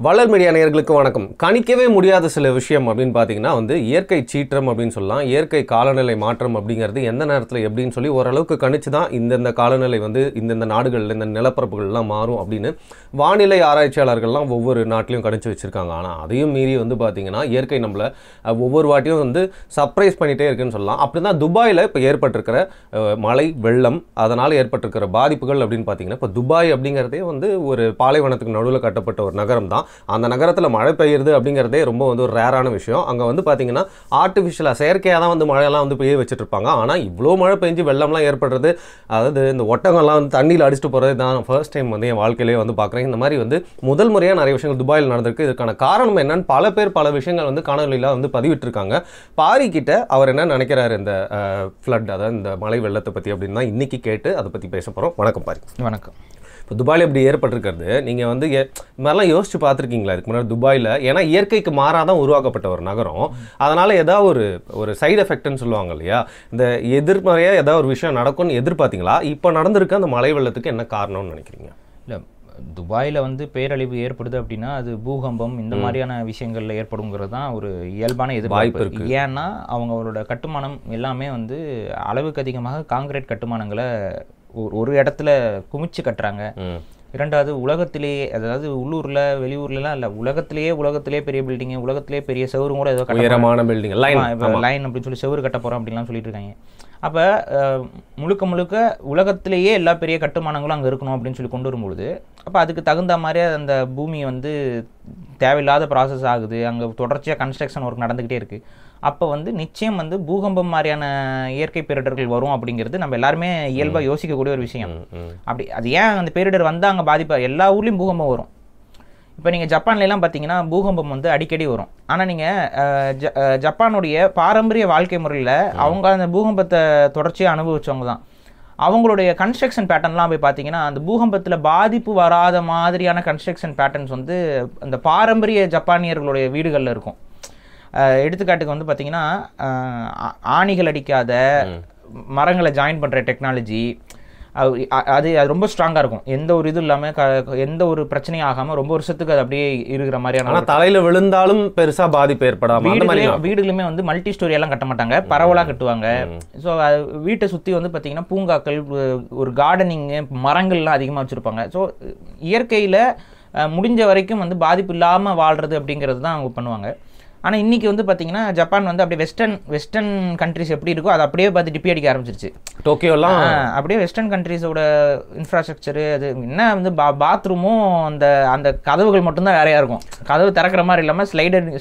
வளர் மீடியா நேயர்களுக்கு வணக்கம். கணிக்கவே முடியாத சில விஷயம் அப்படின்னு பார்த்தீங்கன்னா இயற்கை சீற்றம் அப்படின்னு சொல்லலாம். இயற்கை காலநிலை மாற்றம் அப்படிங்கிறது எந்த நேரத்தில் எப்படின்னு சொல்லி ஓரளவுக்கு கணிச்சு தான் இந்தந்த காலநிலை இந்தந்த நாடுகளில் இந்த நிலப்பரப்புகள்லாம் மாறும் அப்படின்னு வானிலை ஆராய்ச்சியாளர்கள்லாம் ஒவ்வொரு நாட்டிலையும் கணிச்சு வச்சுருக்காங்க. ஆனால் அதையும் மீறி பார்த்தீங்கன்னா இயற்கை நம்மளை ஒவ்வொரு வாட்டியும் சர்ப்ரைஸ் பண்ணிகிட்டே இருக்குன்னு சொல்லலாம். அப்படி தான் துபாயில் இப்போ ஏற்பட்டிருக்கிற மழை வெள்ளம் அதனால் ஏற்பட்டிருக்கிற பாதிப்புகள் அப்படின்னு பார்த்தீங்கன்னா இப்போ துபாய் அப்படிங்கிறதே ஒரு பாலைவனத்துக்கு நடுவில் கட்டப்பட்ட ஒரு நகரம் தான். அந்த நகரத்தில் மழை பெய்யுறது அப்படிங்கிறதே ரொம்ப ஒரு ரேரான விஷயம். அங்கே பார்த்தீங்கன்னா ஆர்டிஃபிஷியலாக செயற்கையாக தான் மழையெல்லாம் பெய்ய வச்சுட்டு இருப்பாங்க. ஆனால் இவ்வளோ மழை பெஞ்சு வெள்ளம்லாம் ஏற்படுறது, அதாவது இந்த ஒட்டங்கள்லாம் தண்ணியில் அடிச்சுட்டு போகிறது தான் ஃபர்ஸ்ட் டைம் என் வாழ்க்கையிலே பார்க்குறேன். இந்த மாதிரி முதல் முறையாக நிறைய விஷயங்கள் துபாயில் நடந்திருக்கு. இதுக்கான காரணம் என்னன்னு பல பேர் பல விஷயங்கள் காணொலியில் பதிவிட்டிருக்காங்க. பாரி கிட்ட அவர் என்ன நினைக்கிறாரு இந்த ஃப்ளட், அதாவது இந்த மழை வெள்ளத்தை பற்றி அப்படின்னு தான் இன்றைக்கி கேட்டு அதை பற்றி பேச போகிறோம். வணக்கம் பாரி. வணக்கம். இப்போ துபாயில் இப்படி ஏற்பட்டிருக்கிறது நீங்கள் மாதிரிலாம் யோசிச்சு பார்த்துருக்கீங்களா இதுக்கு முன்னாடி துபாயில்? ஏன்னா இயற்கைக்கு மாறாதான் உருவாக்கப்பட்ட ஒரு நகரம். அதனால் ஏதாவது ஒரு சைடு எஃபெக்ட்னு சொல்லுவாங்க இல்லையா, இந்த எதிர்மறையாக ஏதாவது ஒரு விஷயம் நடக்கும்னு எதிர்பார்த்தீங்களா? இப்போ நடந்திருக்க அந்த மழை வெள்ளத்துக்கு என்ன காரணம்னு நினைக்கிறீங்க? இல்லை, துபாயில் பேரழிவு ஏற்படுது அப்படின்னா அது பூகம்பம் இந்த மாதிரியான விஷயங்களில் ஏற்படுங்கிறது தான் ஒரு இயல்பான எதிர்பார்ப்பு இருக்குது. ஏன்னா அவங்களோட கட்டுமானம் எல்லாமே அளவுக்கு அதிகமாக காங்கிரீட் கட்டுமானங்களை ஒரு இடத்துல குமிச்சு கட்டுறாங்க. இரண்டாவது, உலகத்திலேயே, அதாவது உள்ளூரில் வெளியூர்லாம் இல்லை, உலகத்திலேயே பெரிய பில்டிங்கு, உலகத்திலேயே பெரிய செவரும் கூட ஏதோ உயரமான பில்டிங் லைன் அப்படின்னு சொல்லி செவரு கட்ட போகிறோம் அப்படின்லாம் சொல்லிட்டு இருக்காங்க. அப்போ முழுக்க உலகத்திலேயே எல்லா பெரிய கட்டுமானங்களும் அங்கே இருக்கணும் அப்படின்னு சொல்லி கொண்டு வரும்பொழுது அப்போ அதுக்கு தகுந்த மாதிரி அந்த பூமி தேவையில்லாத ப்ராசஸ் ஆகுது. அங்கே தொடர்ச்சியாக கன்ஸ்ட்ரக்ஷன் ஒர்க் நடந்துக்கிட்டே இருக்குது. அப்போ நிச்சயம் பூகம்பம் மாதிரியான இயற்கை பேரிடர்கள் வரும் அப்படிங்கிறது நம்ம எல்லாருமே இயல்பாக யோசிக்கக்கூடிய ஒரு விஷயம். அப்படி அது ஏன் அந்த பேரிடர் அங்கே பாதிப்பாக எல்லா ஊர்லேயும் பூகம்பம் வரும். இப்போ நீங்கள் ஜப்பான்லாம் பார்த்தீங்கன்னா பூகம்பம் அடிக்கடி வரும். ஆனால் நீங்கள் ஜப்பானுடைய பாரம்பரிய வாழ்க்கை முறையில் அவங்க அந்த பூகம்பத்தை தொடர்ச்சியாக அனுபவிச்சவங்க தான். அவங்களுடைய கன்ஸ்ட்ரக்ஷன் பேட்டர்ன்லாம் போய் பார்த்தீங்கன்னா அந்த பூகம்பத்தில் பாதிப்பு வராத மாதிரியான கன்ஸ்ட்ரக்ஷன் பேட்டர்ன்ஸ் அந்த பாரம்பரிய ஜப்பானியர்களுடைய வீடுகளில் இருக்கும். எடுத்துக்காட்டுக்கு பார்த்தீங்கன்னா ஆணிகள் அடிக்காத மரங்களை ஜாயின் பண்ணுற டெக்னாலஜி, அது ரொம்ப ஸ்ட்ராங்காக இருக்கும். எந்த ஒரு இது இல்லாமல் எந்த ஒரு பிரச்சனையும் ஆகாமல் ரொம்ப வருஷத்துக்கு அது அப்படியே இருக்கிற மாதிரியான. தலையில் விழுந்தாலும் பெருசாக பாதிப்பு ஏற்படாமல் வீடுகளுமே மல்டி ஸ்டோரி எல்லாம் கட்ட மாட்டாங்க, பரவலாக கட்டுவாங்க. ஸோ வீட்டை சுற்றி பார்த்தீங்கன்னா பூங்காக்கள், ஒரு கார்டனிங்கு, மரங்கள்லாம் அதிகமாக வச்சுருப்பாங்க. ஸோ இயற்கையில் முடிஞ்ச வரைக்கும் பாதிப்பு இல்லாமல் வாழ்கிறது அப்படிங்கிறது தான் அவங்க பண்ணுவாங்க. ஆனால் இன்றைக்கி பார்த்தீங்கன்னா ஜப்பான் அப்படியே வெஸ்டர்ன் கண்ட்ரிஸ் எப்படி இருக்கோ அதை அப்படியே பார்த்து டிப்பி அடிக்க ஆரம்பிச்சிருச்சு. டோக்கியோலாம் அப்படியே வெஸ்டர்ன் கண்ட்ரிஸோட இன்ஃப்ராஸ்ட்ரக்சரு, அது என்ன பாத்ரூமும் அந்த கதவுகள் மட்டும்தான் வேறையாக இருக்கும். கதவு திறக்கிற மாதிரி இல்லாமல்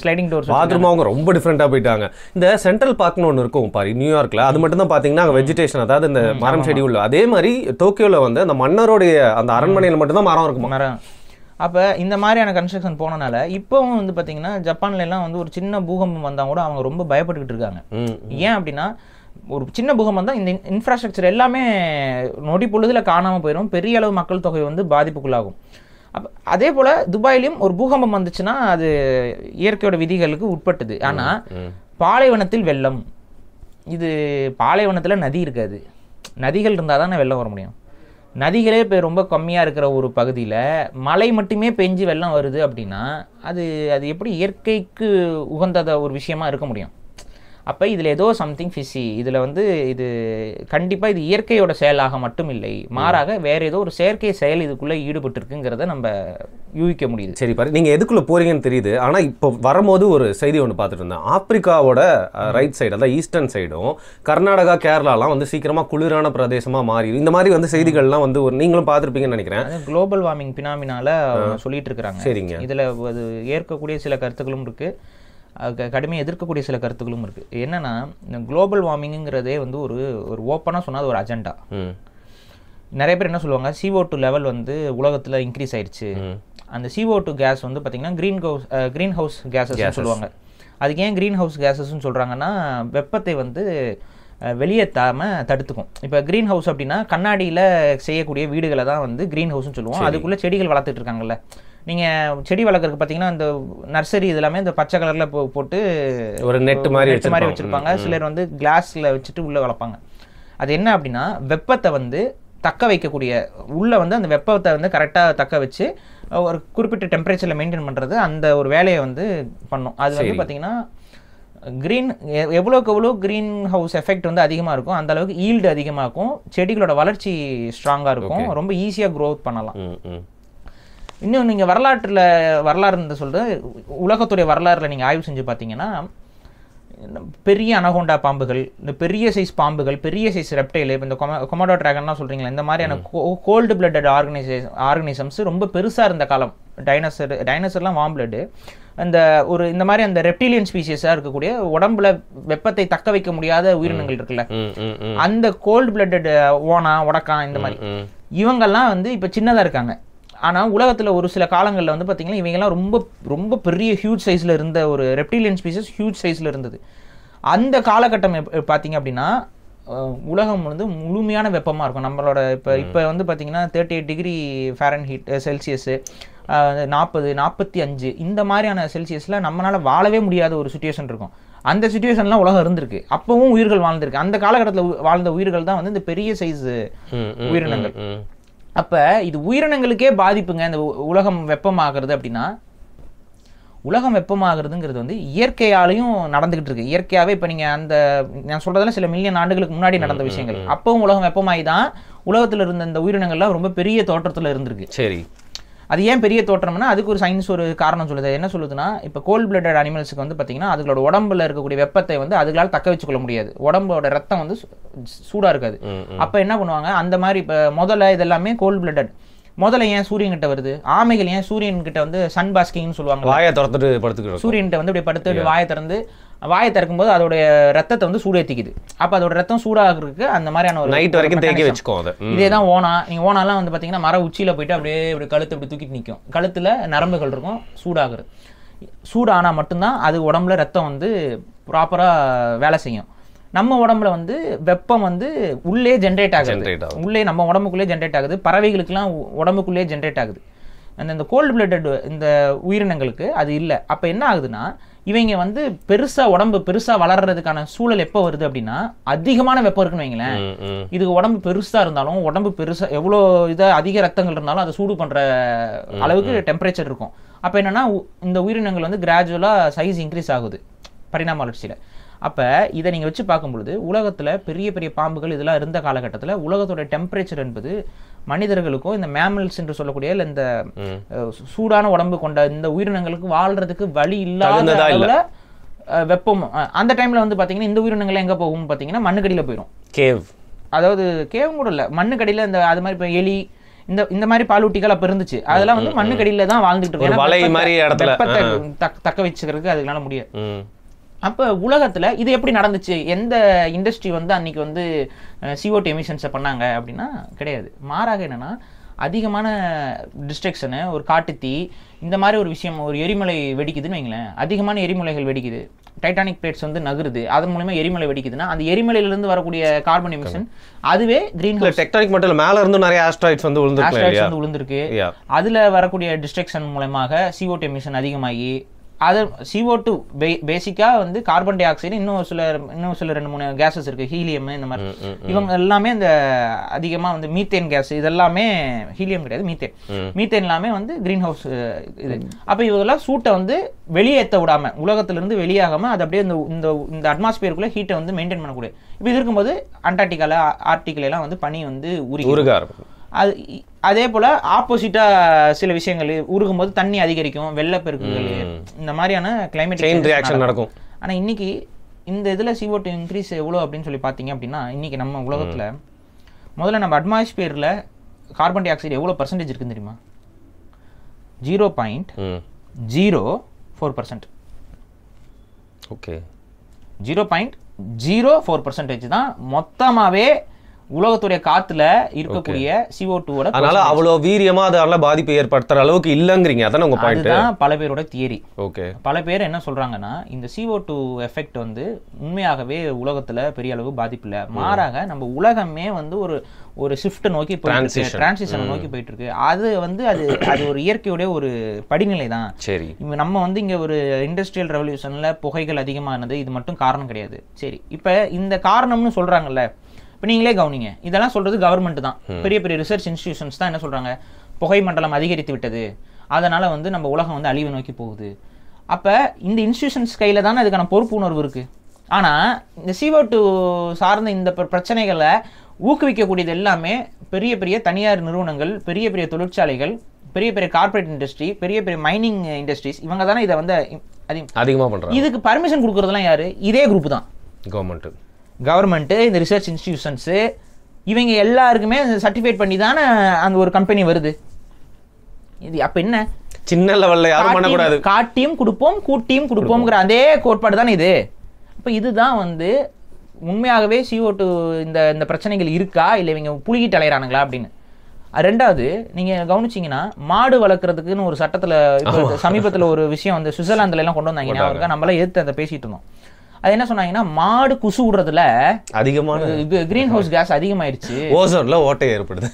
ஸ்லைடிங் டோர்ஸ். பாத்ரூம் அவங்க ரொம்ப டிஃப்ரெண்ட்டாக போயிட்டாங்க. இந்த சென்ட்ரல் பார்க்னு ஒன்று இருக்கும் பாரு நியூயார்க்கில், அது மட்டும் தான் பார்த்தீங்கன்னா அங்கே வெஜிடேஷன், அதாவது இந்த மரம் செடி உள்ள. அதே மாதிரி டோக்கியோவில் அந்த மன்னருடைய அந்த அரண்மனையில் மட்டும்தான் மரம் இருக்கும். மரம். அப்போ இந்த மாதிரியான கன்ஸ்ட்ரக்ஷன் போனனால இப்போவும் பார்த்தீங்கன்னா ஜப்பான்லாம் ஒரு சின்ன பூகம்பம் வந்தால் கூட அவங்க ரொம்ப பயப்பட்டுக்கிட்டு இருக்காங்க. ஏன் அப்படின்னா ஒரு சின்ன பூகம்பம் தான், இந்த இன்ஃப்ராஸ்ட்ரக்சர் எல்லாமே நொடி பொழுதில் காணாமல் போயிடும், பெரிய அளவு மக்கள் தொகை பாதிப்புக்குள்ளாகும். அப்போ அதே போல் துபாயிலையும் ஒரு பூகம்பம் வந்துச்சுன்னா அது இயற்கையோட விதிகளுக்கு உட்பட்டது. ஆனால் பாலைவனத்தில் வெள்ளம், இது பாலைவனத்தில் நதி இருக்காது, நதிகள் இருந்தால் தானே வெள்ளம் வர முடியும். நதிகளே இப்போ ரொம்ப கம்மியாக இருக்கிற ஒரு பகுதியில் மழை மட்டுமே பெஞ்சு வெள்ளம் வருது அப்படின்னா அது எப்படி இயற்கைக்கு உகந்தத ஒரு விஷயமா இருக்க முடியும்? அப்போ இதில் ஏதோ சம்திங் ஃபிஷி, இதில் இது கண்டிப்பாக இது இயற்கையோட செயலாக மட்டும் இல்லை, மாறாக வேறு ஏதோ ஒரு செயற்கை செயல் இதுக்குள்ளே ஈடுபட்டிருக்குங்கிறத நம்ம யூகிக்க முடியுது. சரி பாரு, நீங்கள் எதுக்குள்ளே போகிறீங்கன்னு தெரியுது. ஆனால் இப்போ வரும்போது ஒரு செய்தி ஒன்று பார்த்துட்டு இருந்தேன். ஆப்பிரிக்காவோட ரைட் சைடு, அதாவது ஈஸ்டர்ன் சைடும் கர்நாடகா கேரளாலாம் சீக்கிரமாக குளிரான பிரதேசமாக மாறி இந்த மாதிரி செய்திகள்லாம் நீங்களும் பார்த்துருப்பீங்கன்னு நினைக்கிறேன். குளோபல் வார்மிங் பினாமினால சொல்லிட்டு இருக்கிறாங்க. சரிங்க. இதில் அது ஏற்கக்கூடிய சில கருத்துக்களும் இருக்குது, கடுமையாக எதிர்க்கக்கூடிய சில கருத்துக்களும் இருக்குது. என்னென்னா இந்த குளோபல் வார்மிங்கிறதே ஒரு ஓப்பனாக சொன்னால் ஒரு அஜெண்டா. நிறைய பேர் என்ன சொல்லுவாங்க, CO2 லெவல் உலகத்தில் இன்க்ரீஸ் ஆயிடுச்சு. அந்த CO2 கேஸ் பார்த்தீங்கன்னா க்ரீன் ஹவுஸ் கேஸஸ் சொல்லுவாங்க. அதுக்கு ஏன் க்ரீன் ஹவுஸ் கேஸஸ்ன்னு சொல்கிறாங்கன்னா வெப்பத்தை வெளியேற்றாமல் தடுத்துக்கும். இப்போ க்ரீன் ஹவுஸ் அப்படின்னா கண்ணாடியில் செய்யக்கூடிய வீடுகளை தான் க்ரீன் ஹவுஸ்ன்னு சொல்லுவோம். அதுக்குள்ளே செடிகள் வளர்த்துட்டு இருக்காங்கல்ல, நீங்கள் செடி வளர்க்குறதுக்கு பார்த்தீங்கன்னா இந்த நர்சரி இதெல்லாமே இந்த பச்சை கலரில் போட்டு ஒரு நெட் மாதிரி வச்சுருப்பாங்க. சிலர் கிளாஸில் வச்சுட்டு உள்ளே வளர்ப்பாங்க. அது என்ன அப்படின்னா வெப்பத்தை தக்க வைக்கக்கூடிய உள்ள வந்து அந்த வெப்பத்தை வந்து கரெக்டாக தக்க வச்சு ஒரு குறிப்பிட்ட டெம்பரேச்சரில் மெயின்டைன் பண்ணுறது, அந்த ஒரு வேலையை வந்து பண்ணும். அது வந்து பார்த்தீங்கன்னா க்ரீன் எவ்வளோக்கு எவ்வளோ க்ரீன் ஹவுஸ் எஃபெக்ட் வந்து அதிகமாக இருக்கும், அந்த அளவுக்கு ஈல்டு அதிகமாக இருக்கும், செடிகளோட வளர்ச்சி ஸ்ட்ராங்காக இருக்கும், ரொம்ப ஈஸியாக க்ரோத் பண்ணலாம். இன்னும் நீங்கள் வரலாறு சொல்கிறது, உலகத்துடைய வரலாறுல நீங்கள் ஆய்வு செஞ்சு பார்த்தீங்கன்னா பெரிய அனகோண்டா பாம்புகள், இந்த பெரிய சைஸ் பாம்புகள், பெரிய சைஸ் ரெப்டைல், இப்போ இந்த கொமோடோ டிராகன்லாம் சொல்கிறீங்களா, இந்த மாதிரியான கோல்டு பிளட்டட் ஆர்கனிசம்ஸ் ரொம்ப பெருசாக இருந்த காலம். டைனோசர்லாம் வார்ம் பிளட்டு, அந்த ஒரு இந்த மாதிரி அந்த ரெப்டிலியன் ஸ்பீசிஸாக இருக்கக்கூடிய உடம்புல வெப்பத்தை தக்க வைக்க முடியாத உயிரினங்கள் இருக்குல்ல, அந்த கோல்டு பிளட்டட் ஓனா, உடக்கான், இந்த மாதிரி இவங்கெல்லாம் வந்து இப்போ சின்னதாக இருக்காங்க. ஆனால் உலகத்தில் ஒரு சில காலங்களில் வந்து பார்த்திங்கன்னா இவங்கெல்லாம் ரொம்ப ரொம்ப பெரிய ஹியூஜ் சைஸில் இருந்த ஒரு ரெப்டிலியன் ஸ்பீசிஸ் ஹியூஜ் சைஸில் இருந்தது. அந்த காலகட்டம் பார்த்திங்க அப்படின்னா உலகம் வந்து முழுமையான வெப்பமாக இருக்கும். நம்மளோட இப்போ வந்து பார்த்திங்கன்னா 38 டிகிரி ஃபாரன்ஹீட் செல்சியஸு, 40, 45 இந்த மாதிரியான செல்சியஸில் நம்மளால் வாழவே முடியாத ஒரு சுச்சுவேஷன் இருக்கும். அந்த சுச்சுவேஷன்லாம் உலகம் இருந்திருக்கு, அப்பவும் உயிர்கள் வாழ்ந்திருக்கு. அந்த காலகட்டத்தில் வாழ்ந்த உயிர்கள் தான் வந்து இந்த பெரிய சைஸ் உயிரினங்கள். அப்போ இது உயிரினங்களுக்கே பாதிப்புங்க இந்த உலகம் வெப்பமாகிறது. அப்படின்னா உலகம் வெப்பமாகிறதுங்கிறது வந்து இயற்கையாலையும் நடந்துகிட்டு இருக்கு. இயற்கையாகவே இப்போ நீங்கள் அந்த நான் சொல்கிறதெல்லாம் சில மில்லியன் ஆண்டுகளுக்கு முன்னாடி நடந்த விஷயங்கள். அப்பவும் உலகம் வெப்பமாகி தான் உலகத்தில் இருந்த இந்த உயிரினங்கள்லாம் ரொம்ப பெரிய தோற்றத்தில் இருந்திருக்கு. சரி, அது ஏன் பெரிய தோற்றம்னா அதுக்கு ஒரு சயின்ஸ் ஒரு காரணம் சொல்லுது. என்ன சொல்லுதுன்னா, இப்போ கோல்ட் பிளட்டட் அனிமல்ஸுக்கு வந்து பார்த்தீங்கன்னா அதுகளோட உடம்புல இருக்கக்கூடிய வெப்பத்தை வந்து அதுகளால் தக்க வச்சுக்கொள்ள முடியாது. உடம்போட ரத்தம் வந்து சூடாக இருக்காது. அப்போ என்ன பண்ணுவாங்க, அந்த மாதிரி இப்போ முதல்ல இதெல்லாமே கோல்ட் பிளட்டட். முதல்ல ஏன் சூரியன் கிட்ட வருது, ஆமைகள் ஏன் சூரியன் கிட்ட வந்து சன் பாஸ்கிங்னு சொல்லுவாங்க, வாயை திறந்துட்டு படுத்துக்கிறோம், சூரியன் கிட்ட வந்து இப்படி படுத்து வாயை திறந்து வாயை திறக்கும்போது அதோடைய ரத்தத்தை வந்து சூடேற்றிக்குது. அப்போ அதோட ரத்தம் சூடாகிறதுக்கு அந்த மாதிரியான ஒரு நைட் வரைக்கும் தேக்கி வச்சுக்கோங்க. இதே தான் ஓனா. நீங்கள் ஓனாலாம் வந்து பார்த்தீங்கன்னா மர உச்சியில் போயிட்டு அப்படியே இப்படி கழுத்து இப்படி தூக்கிட்டு நிற்கும். கழுத்தில் நரம்புகள் இருக்கும், சூடாகிறது. சூடானால் மட்டும்தான் அது உடம்புல ரத்தம் வந்து ப்ராப்பராக வேலை செய்யும். நம்ம உடம்புல வந்து வெப்பம் வந்து உள்ளே ஜென்ரேட் ஆகுது, உள்ளே நம்ம உடம்புக்குள்ளே ஜென்ரேட் ஆகுது. பறவைகளுக்கெல்லாம் உடம்புக்குள்ளே ஜென்ரேட் ஆகுது. இந்த கோல்டு பிளட்டட் இந்த உயிரினங்களுக்கு அது இல்லை. அப்போ என்ன ஆகுதுன்னா, இவங்க வந்து உடம்பு பெருசா வளர்றதுக்கான சூழல் எப்போ வருது அப்படின்னா அதிகமான வெப்பம் இருக்குன்னு வைங்களேன். இதுக்கு உடம்பு பெருசா இருந்தாலும், உடம்பு பெருசா எவ்வளோ அதிக ரத்தங்கள் இருந்தாலும் அதை சூடு பண்ற அளவுக்கு டெம்பரேச்சர் இருக்கும். அப்போ என்னன்னா இந்த உயிரினங்கள் வந்து கிராஜுவலா சைஸ் இன்க்ரீஸ் ஆகுது பரிணாம வளர்ச்சியில. அப்போ இதை நீங்கள் வச்சு பார்க்கும்பொழுது உலகத்தில் பெரிய பெரிய பாம்புகள் இதெல்லாம் இருந்த காலகட்டத்தில் உலகத்தோட டெம்பரேச்சர் என்பது மனிதர்களுக்கும் இந்த மேமல்ஸ் என்று சொல்லக்கூடிய இந்த சூடான உடம்பு கொண்ட இந்த உயிரினங்களுக்கு வாழ்றதுக்கு வழி இல்லாத அளவுல வெப்பம். அந்த டைம்ல வந்து பார்த்தீங்கன்னா இந்த உயிரினங்கள் எங்கே போகும் பார்த்தீங்கன்னா மண்ணுக்கடியில் போயிடும். கேவ், அதாவது கேவும் கூட இல்லை, மண்ணுக்கடியில் இந்த அது மாதிரி இப்போ எலி இந்த மாதிரி பாலூட்டிகள் அப்போ இருந்துச்சு. அதெல்லாம் வந்து மண்ணுக்கடியில் தான் வாழ்ந்துட்டு இருக்கு. வெப்பத்தை தக்க வச்சுக்கிறதுக்கு அதனால முடியாது. அப்போ உலகத்தில் இது எப்படி நடந்துச்சு, எந்த இண்டஸ்ட்ரி வந்து அன்றைக்கி வந்து CO2 எமிஷன்ஸை பண்ணாங்க அப்படின்னா கிடையாது. மாறாக என்னென்னா அதிகமான டிஸ்ட்ரக்ஷனு, ஒரு காட்டுத்தீ, இந்த மாதிரி ஒரு விஷயம், ஒரு எரிமலை வெடிக்குதுன்னு வைங்களேன், அதிகமான எரிமலைகள் வெடிக்குது, டைட்டானிக் பிளேட்ஸ் வந்து நகருது, அதன் மூலமா எரிமலை வெடிக்குதுன்னா அந்த எரிமலையிலிருந்து வரக்கூடிய கார்பன் எமிஷன் அதுவே கிரீன் ஹவுஸ். டெக்டானிக் மட்டும் மேலே இருந்து நிறைய ஆஸ்ட்ராய்ட்ஸ் வந்து விழுந்திருக்கு. அதில் வரக்கூடிய டிஸ்ட்ரக்ஷன் மூலமாக CO2 எமிஷன் அதிகமாகி அது CO2 பேசிக்காக வந்து கார்பன் டை ஆக்சைடு, இன்னும் சில 2-3 கேஸஸ் இருக்குது, ஹீலியம், இந்த மாதிரி இவங்க எல்லாமே இந்த அதிகமாக வந்து மீத்தேன் கேஸ், இதெல்லாமே ஹீலியம் கிடையாது, மீத்தேன் எல்லாமே வந்து கிரீன் ஹவுஸ் இது. அப்போ இவங்கெல்லாம் சூட்டை வந்து வெளியேற்ற விடாமல், உலகத்திலிருந்து வெளியாகாமல் அது அப்படியே இந்த அட்மாஸ்பியருக்குள்ளே ஹீட்டை வந்து மெயின்டைன் பண்ணக்கூடிய. இப்போ இது இருக்கும்போது அண்டார்டிகாவில் ஆர்டிகிலெல்லாம் வந்து பனி வந்து உருக ஆரம்பிக்கும். அதே போல் ஆப்போசிட்டாக சில விஷயங்கள் உருகும் போது தண்ணி அதிகரிக்கும், வெள்ளப்பெருக்குகள், இந்த மாதிரியான கிளைமேட் ரியாக்ஷன் நடக்கும். ஆனால் இன்னைக்கு இந்த இதில் CO2 இன்க்ரீஸ் எவ்வளோ அப்படின்னு சொல்லி பார்த்தீங்க அப்படின்னா, இன்னைக்கு நம்ம உலகத்தில் முதல்ல நம்ம அட்மாஸ்பியரில் கார்பன் டை ஆக்சைடு எவ்வளோ பர்சன்டேஜ் இருக்குன்னு தெரியுமா? 0.04%. ஓகே, 0.04% தான் மொத்தமாகவே உலகத்துடைய காத்துல இருக்கக்கூடிய CO2. அதனால அவ்வளவு வீரியமா அதனால பாதிப்பு ஏற்படுத்துற அளவுக்கு இல்லங்கிறீங்க, அதான உங்க பாயிண்ட். அதுதான் பல பேரோட தியரி. ஓகே, பல பேர் என்ன சொல்றாங்கன்னா இந்த CO2 எஃபெக்ட் வந்து உண்மையாகவே உலகத்துல பெரிய அளவு பாதிப்பு இல்லை, மாறாக நம்ம உலகமே வந்து ஒரு ஷிஃப்ட் நோக்கி போயிட்டு, டிரான்சிஷன் நோக்கி போயிட்டு இருக்கு. அது வந்து அது ஒரு இயற்கையுடைய ஒரு படிநிலை தான். சரி, நம்ம வந்து இங்க ஒரு இண்டஸ்ட்ரியல் ரெவல்யூஷன்ல புகைகள் அதிகமானது இது மட்டும் காரணம் கிடையாது. சரி, இப்ப இந்த காரணம்னு சொல்றாங்கல்ல, இப்போ நீங்களே கவனிங்க, இதெல்லாம் சொல்றது கவர்மெண்ட் தான், பெரிய பெரிய ரிசர்ச் இன்ஸ்டிடியூஷன்ஸ் தான் என்ன சொல்றாங்க, புகை மண்டலம் அதிகரித்து விட்டது, அதனால வந்து நம்ம உலகம் வந்து அழிவு நோக்கி போகுது. அப்போ இந்த இன்ஸ்டிடியூஷன்ஸ் கையில் தானே அதுக்கான பொறுப்புணர்வு இருக்குது. ஆனால் இந்த CO2 சார்ந்த இந்த பிரச்சனைகளை ஊக்குவிக்கக்கூடியது எல்லாமே பெரிய பெரிய தனியார் நிறுவனங்கள், பெரிய பெரிய தொழிற்சாலைகள், பெரிய பெரிய கார்பரேட் இண்டஸ்ட்ரி, பெரிய பெரிய மைனிங் இண்டஸ்ட்ரீஸ், இவங்க தானே இதை வந்து அதிகமாக பண்ணுறாங்க. இதுக்கு பர்மிஷன் கொடுக்குறதுலாம் யாரு? இதே குரூப் தான், கவர்மெண்ட்டு, இந்த ரிசர்ச் இன்ஸ்டிடியூஷன்ஸு, இவங்க எல்லாருக்குமே சர்டிஃபைட் பண்ணி தானே அந்த ஒரு கம்பெனி வருது. இது அப்போ என்ன, சின்ன லெவலில் யாரும் பண்ணக்கூடாது, காட்டியும் கொடுப்போம் கூட்டியும் கொடுப்போம்ங்கிற அதே கோட்பாடு தானே இது. இப்போ இதுதான் வந்து உண்மையாகவே CO2 இந்த பிரச்சனைகள் இருக்கா, இல்லை இவங்க புழுகிட்டு அலையிறானுங்களா அப்படின்னு. ரெண்டாவது, நீங்கள் கவனிச்சிங்கன்னா மாடு வளர்க்குறதுக்குன்னு ஒரு சட்டத்தில் இப்போ சமீபத்தில் ஒரு விஷயம் வந்து சுவிட்சர்லாந்துல எல்லாம் கொண்டு வந்தாங்க, ஞாபகம் நம்மளாம் எதிர்த்து அதை பேசிட்டு இருந்தோம். அது என்ன சொன்னாங்கன்னா, மாடு குசு விடுறதுல அதிகமான கிரீன் ஹவுஸ் கேஸ் அதிகமாயிருச்சு, ஓசோன்ல ஓட்டை ஏற்படுது.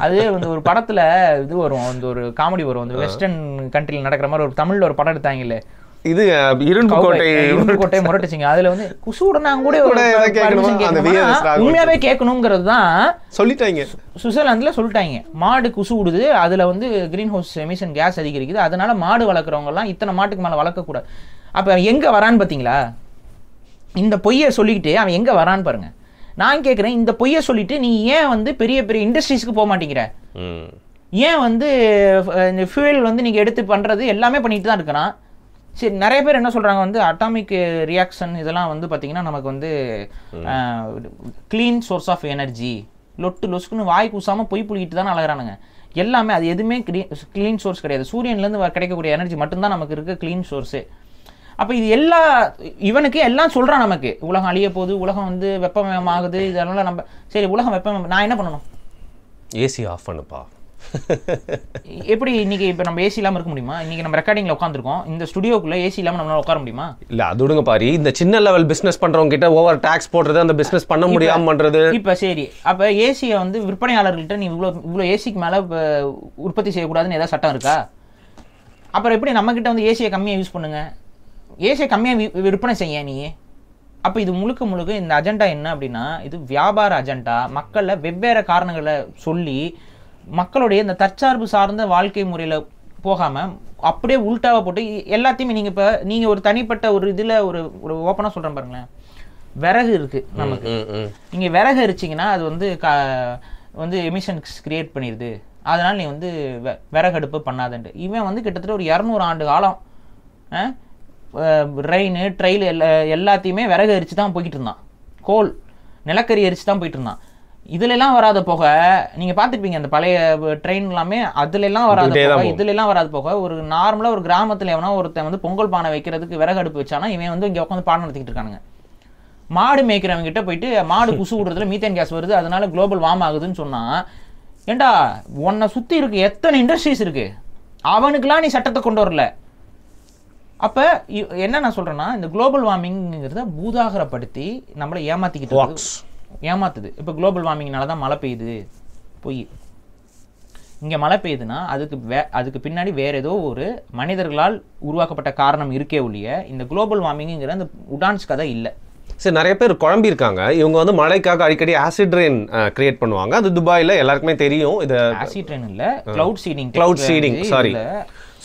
அது வந்து ஒரு படத்துல இது வரும், அந்த ஒரு காமெடி வரும், அந்த வெஸ்டர்ன் கண்ட்ரியில் நடக்கிற மாதிரி ஒரு தமிழ்ல ஒரு படம் எடுத்தாங்கல்ல, இது இரும்பு கோட்டை முரட்டுச்சிங்க, அதுல வந்து குசுடனாங்க கூட உண்மையாவே கேட்கணுங்கிறது தான் சொல்லிட்டாங்க, சுவிட்சர்லாந்துல சொல்லிட்டாங்க. மாடு குசு விடுது, அதுல வந்து கிரீன் ஹவுஸ் எமிஷன் கேஸ் அதிகரிக்குது, அதனால மாடு வளர்க்குறவங்க எல்லாம் இத்தனை மாட்டுக்கு மேல வளர்க்க கூடாது. அப்ப எங்க வரான்னு பாத்தீங்களா, இந்த பொய்யை சொல்லிக்கிட்டு அவன் எங்க வரான்னு பாருங்க. நான் கேட்குறேன், இந்த பொய்யை சொல்லிட்டு நீ ஏன் வந்து பெரிய பெரிய இண்டஸ்ட்ரீஸ்க்கு போக மாட்டேங்கிற? ஏன் வந்து இந்த ஃபியூயல் வந்து நீங்கள் எடுத்து பண்ணுறது எல்லாமே பண்ணிட்டு தான் இருக்கிறான். சரி, நிறைய பேர் என்ன சொல்கிறாங்க வந்து அட்டாமிக் ரியாக்ஷன் இதெல்லாம் வந்து பார்த்திங்கன்னா நமக்கு வந்து க்ளீன் சோர்ஸ் ஆஃப் எனர்ஜி, லொட்டு லொசுக்குன்னு வாய் கூசாமல் பொய் புளிக்கிட்டு தானே அழகிறானுங்க. எல்லாமே அது எதுவுமே க்ளீன் சோர்ஸ் கிடையாது. சூரியன்லேருந்து கிடைக்கக்கூடிய எனர்ஜி மட்டும்தான் நமக்கு இருக்க க்ளீன் சோர்ஸு. அப்போ இது இவனுக்கு எல்லாம் சொல்கிறான், நமக்கு உலகம் அழிய போகுது, உலகம் வந்து வெப்பமயமாகுது, இதெல்லாம் நம்ம சரி உலகம் வெப்பமயம், நான் என்ன பண்ணணும்? ஏசி ஆஃப் பண்ணுப்பா. எப்படி இன்னைக்கு இப்போ நம்ம ஏசி இல்லாமல் இருக்க முடியுமா? இன்னைக்கு நம்ம ரெக்கார்டிங்கில் உட்காந்துருக்கோம், இந்த ஸ்டுடியோக்குள்ளே ஏசி இல்லாமல் நம்மளால உட்கார முடியுமா? இல்லை, அது விடுங்க பாரு, இந்த சின்ன லெவல் பிஸ்னஸ் பண்ணுறவங்க கிட்ட ஓவர் டேக்ஸ் போடுறது, அந்த பிஸ்னஸ் பண்ண முடியாமல் பண்ணுறது. இப்போ சரி, அப்போ ஏசியை வந்து விற்பனையாளர்கள்ட்ட நீ இவ்வளோ ஏசிக்கு மேலே உற்பத்தி செய்யக்கூடாதுன்னு ஏதாவது சட்டம் இருக்கா? அப்புறம் எப்படி நம்மக்கிட்ட வந்து ஏசியை கம்மியாக யூஸ் பண்ணுங்க, ஏசியை கம்மியாக விற்பனை செய்ய நீ? அப்போ இது முழுக்க முழுக்க இந்த அஜெண்டா என்ன அப்படின்னா, இது வியாபார அஜெண்டா. மக்களில் வெவ்வேறு காரணங்களை சொல்லி மக்களுடைய இந்த தற்சார்பு சார்ந்த வாழ்க்கை முறையில் போகாமல் அப்படியே உள்டாவை போட்டு எல்லாத்தையுமே நீங்கள் ஒரு தனிப்பட்ட ஒரு இதில் ஒரு ஓப்பனாக சொல்கிறேன் பாருங்களேன், விறகு இருக்குது நமக்கு, நீங்கள் விறகு எரிச்சிங்கன்னா அது வந்து எமிஷன்ஸ் கிரியேட் பண்ணிடுது, அதனால் நீ வந்து விறகடுப்பு பண்ணாதன்ட்டு. இவன் வந்து கிட்டத்தட்ட ஒரு 200 ஆண்டு காலம் ரெயின் ட்ரெயில் எல்லாத்தையுமே விறகு எரிச்சு தான் போய்கிட்டு இருந்தான், கோல் நிலக்கரி எரிச்சு தான் போயிட்டு இருந்தான். இதுலெல்லாம் வராத போக நீங்கள் பார்த்துருப்பீங்க, அந்த பழைய ட்ரெயின் எல்லாமே அதுலெல்லாம் வராத போக இதுலெல்லாம் வராத போக ஒரு நார்மலாக ஒரு கிராமத்தில் எவனா ஒருத்தன் வந்து பொங்கல் பானை வைக்கிறதுக்கு விறகு அடுப்பு வச்சானா இவன் வந்து இங்கே உட்காந்து பாடம் நடத்திக்கிட்டு இருக்கானுங்க. மாடு மேய்க்கிறவங்க கிட்ட போயிட்டு மாடு குசு விடுறதுல மீத்தேன் கேஸ் வருது, அதனால குளோபல் வார்ம் ஆகுதுன்னு சொன்னால், ஏண்டா உன்னை சுற்றி இருக்கு எத்தனை இண்டஸ்ட்ரீஸ் இருக்குது, அவனுக்கெல்லாம் நீ சட்டத்தை கொண்டு வரல. அப்போ என்ன நான் சொல்கிறேன்னா, இந்த குளோபல் வார்மிங்கிறத பூதாகரப்படுத்தி நம்மளை ஏமாத்துது. இப்போ குளோபல் வார்மிங்னால தான் மழை பெய்யுது, பொய். இங்கே மழை பெய்யுதுன்னா அதுக்கு பின்னாடி வேறு ஏதோ ஒரு மனிதர்களால் உருவாக்கப்பட்ட காரணம் இருக்கே ஒழிய இந்த குளோபல் வார்மிங்கிற அந்த உடான்ஸ் கதை இல்லை. சரி, நிறைய பேர் குழம்பி இருக்காங்க. இவங்க வந்து மழைக்காக அடிக்கடி ஆசிட் ரெயின் கிரியேட் பண்ணுவாங்க. அது துபாயில் எல்லாருக்குமே தெரியும். இது ஆசிட் ரெயின் இல்லை, கிளவுட் சீடிங் சாரி.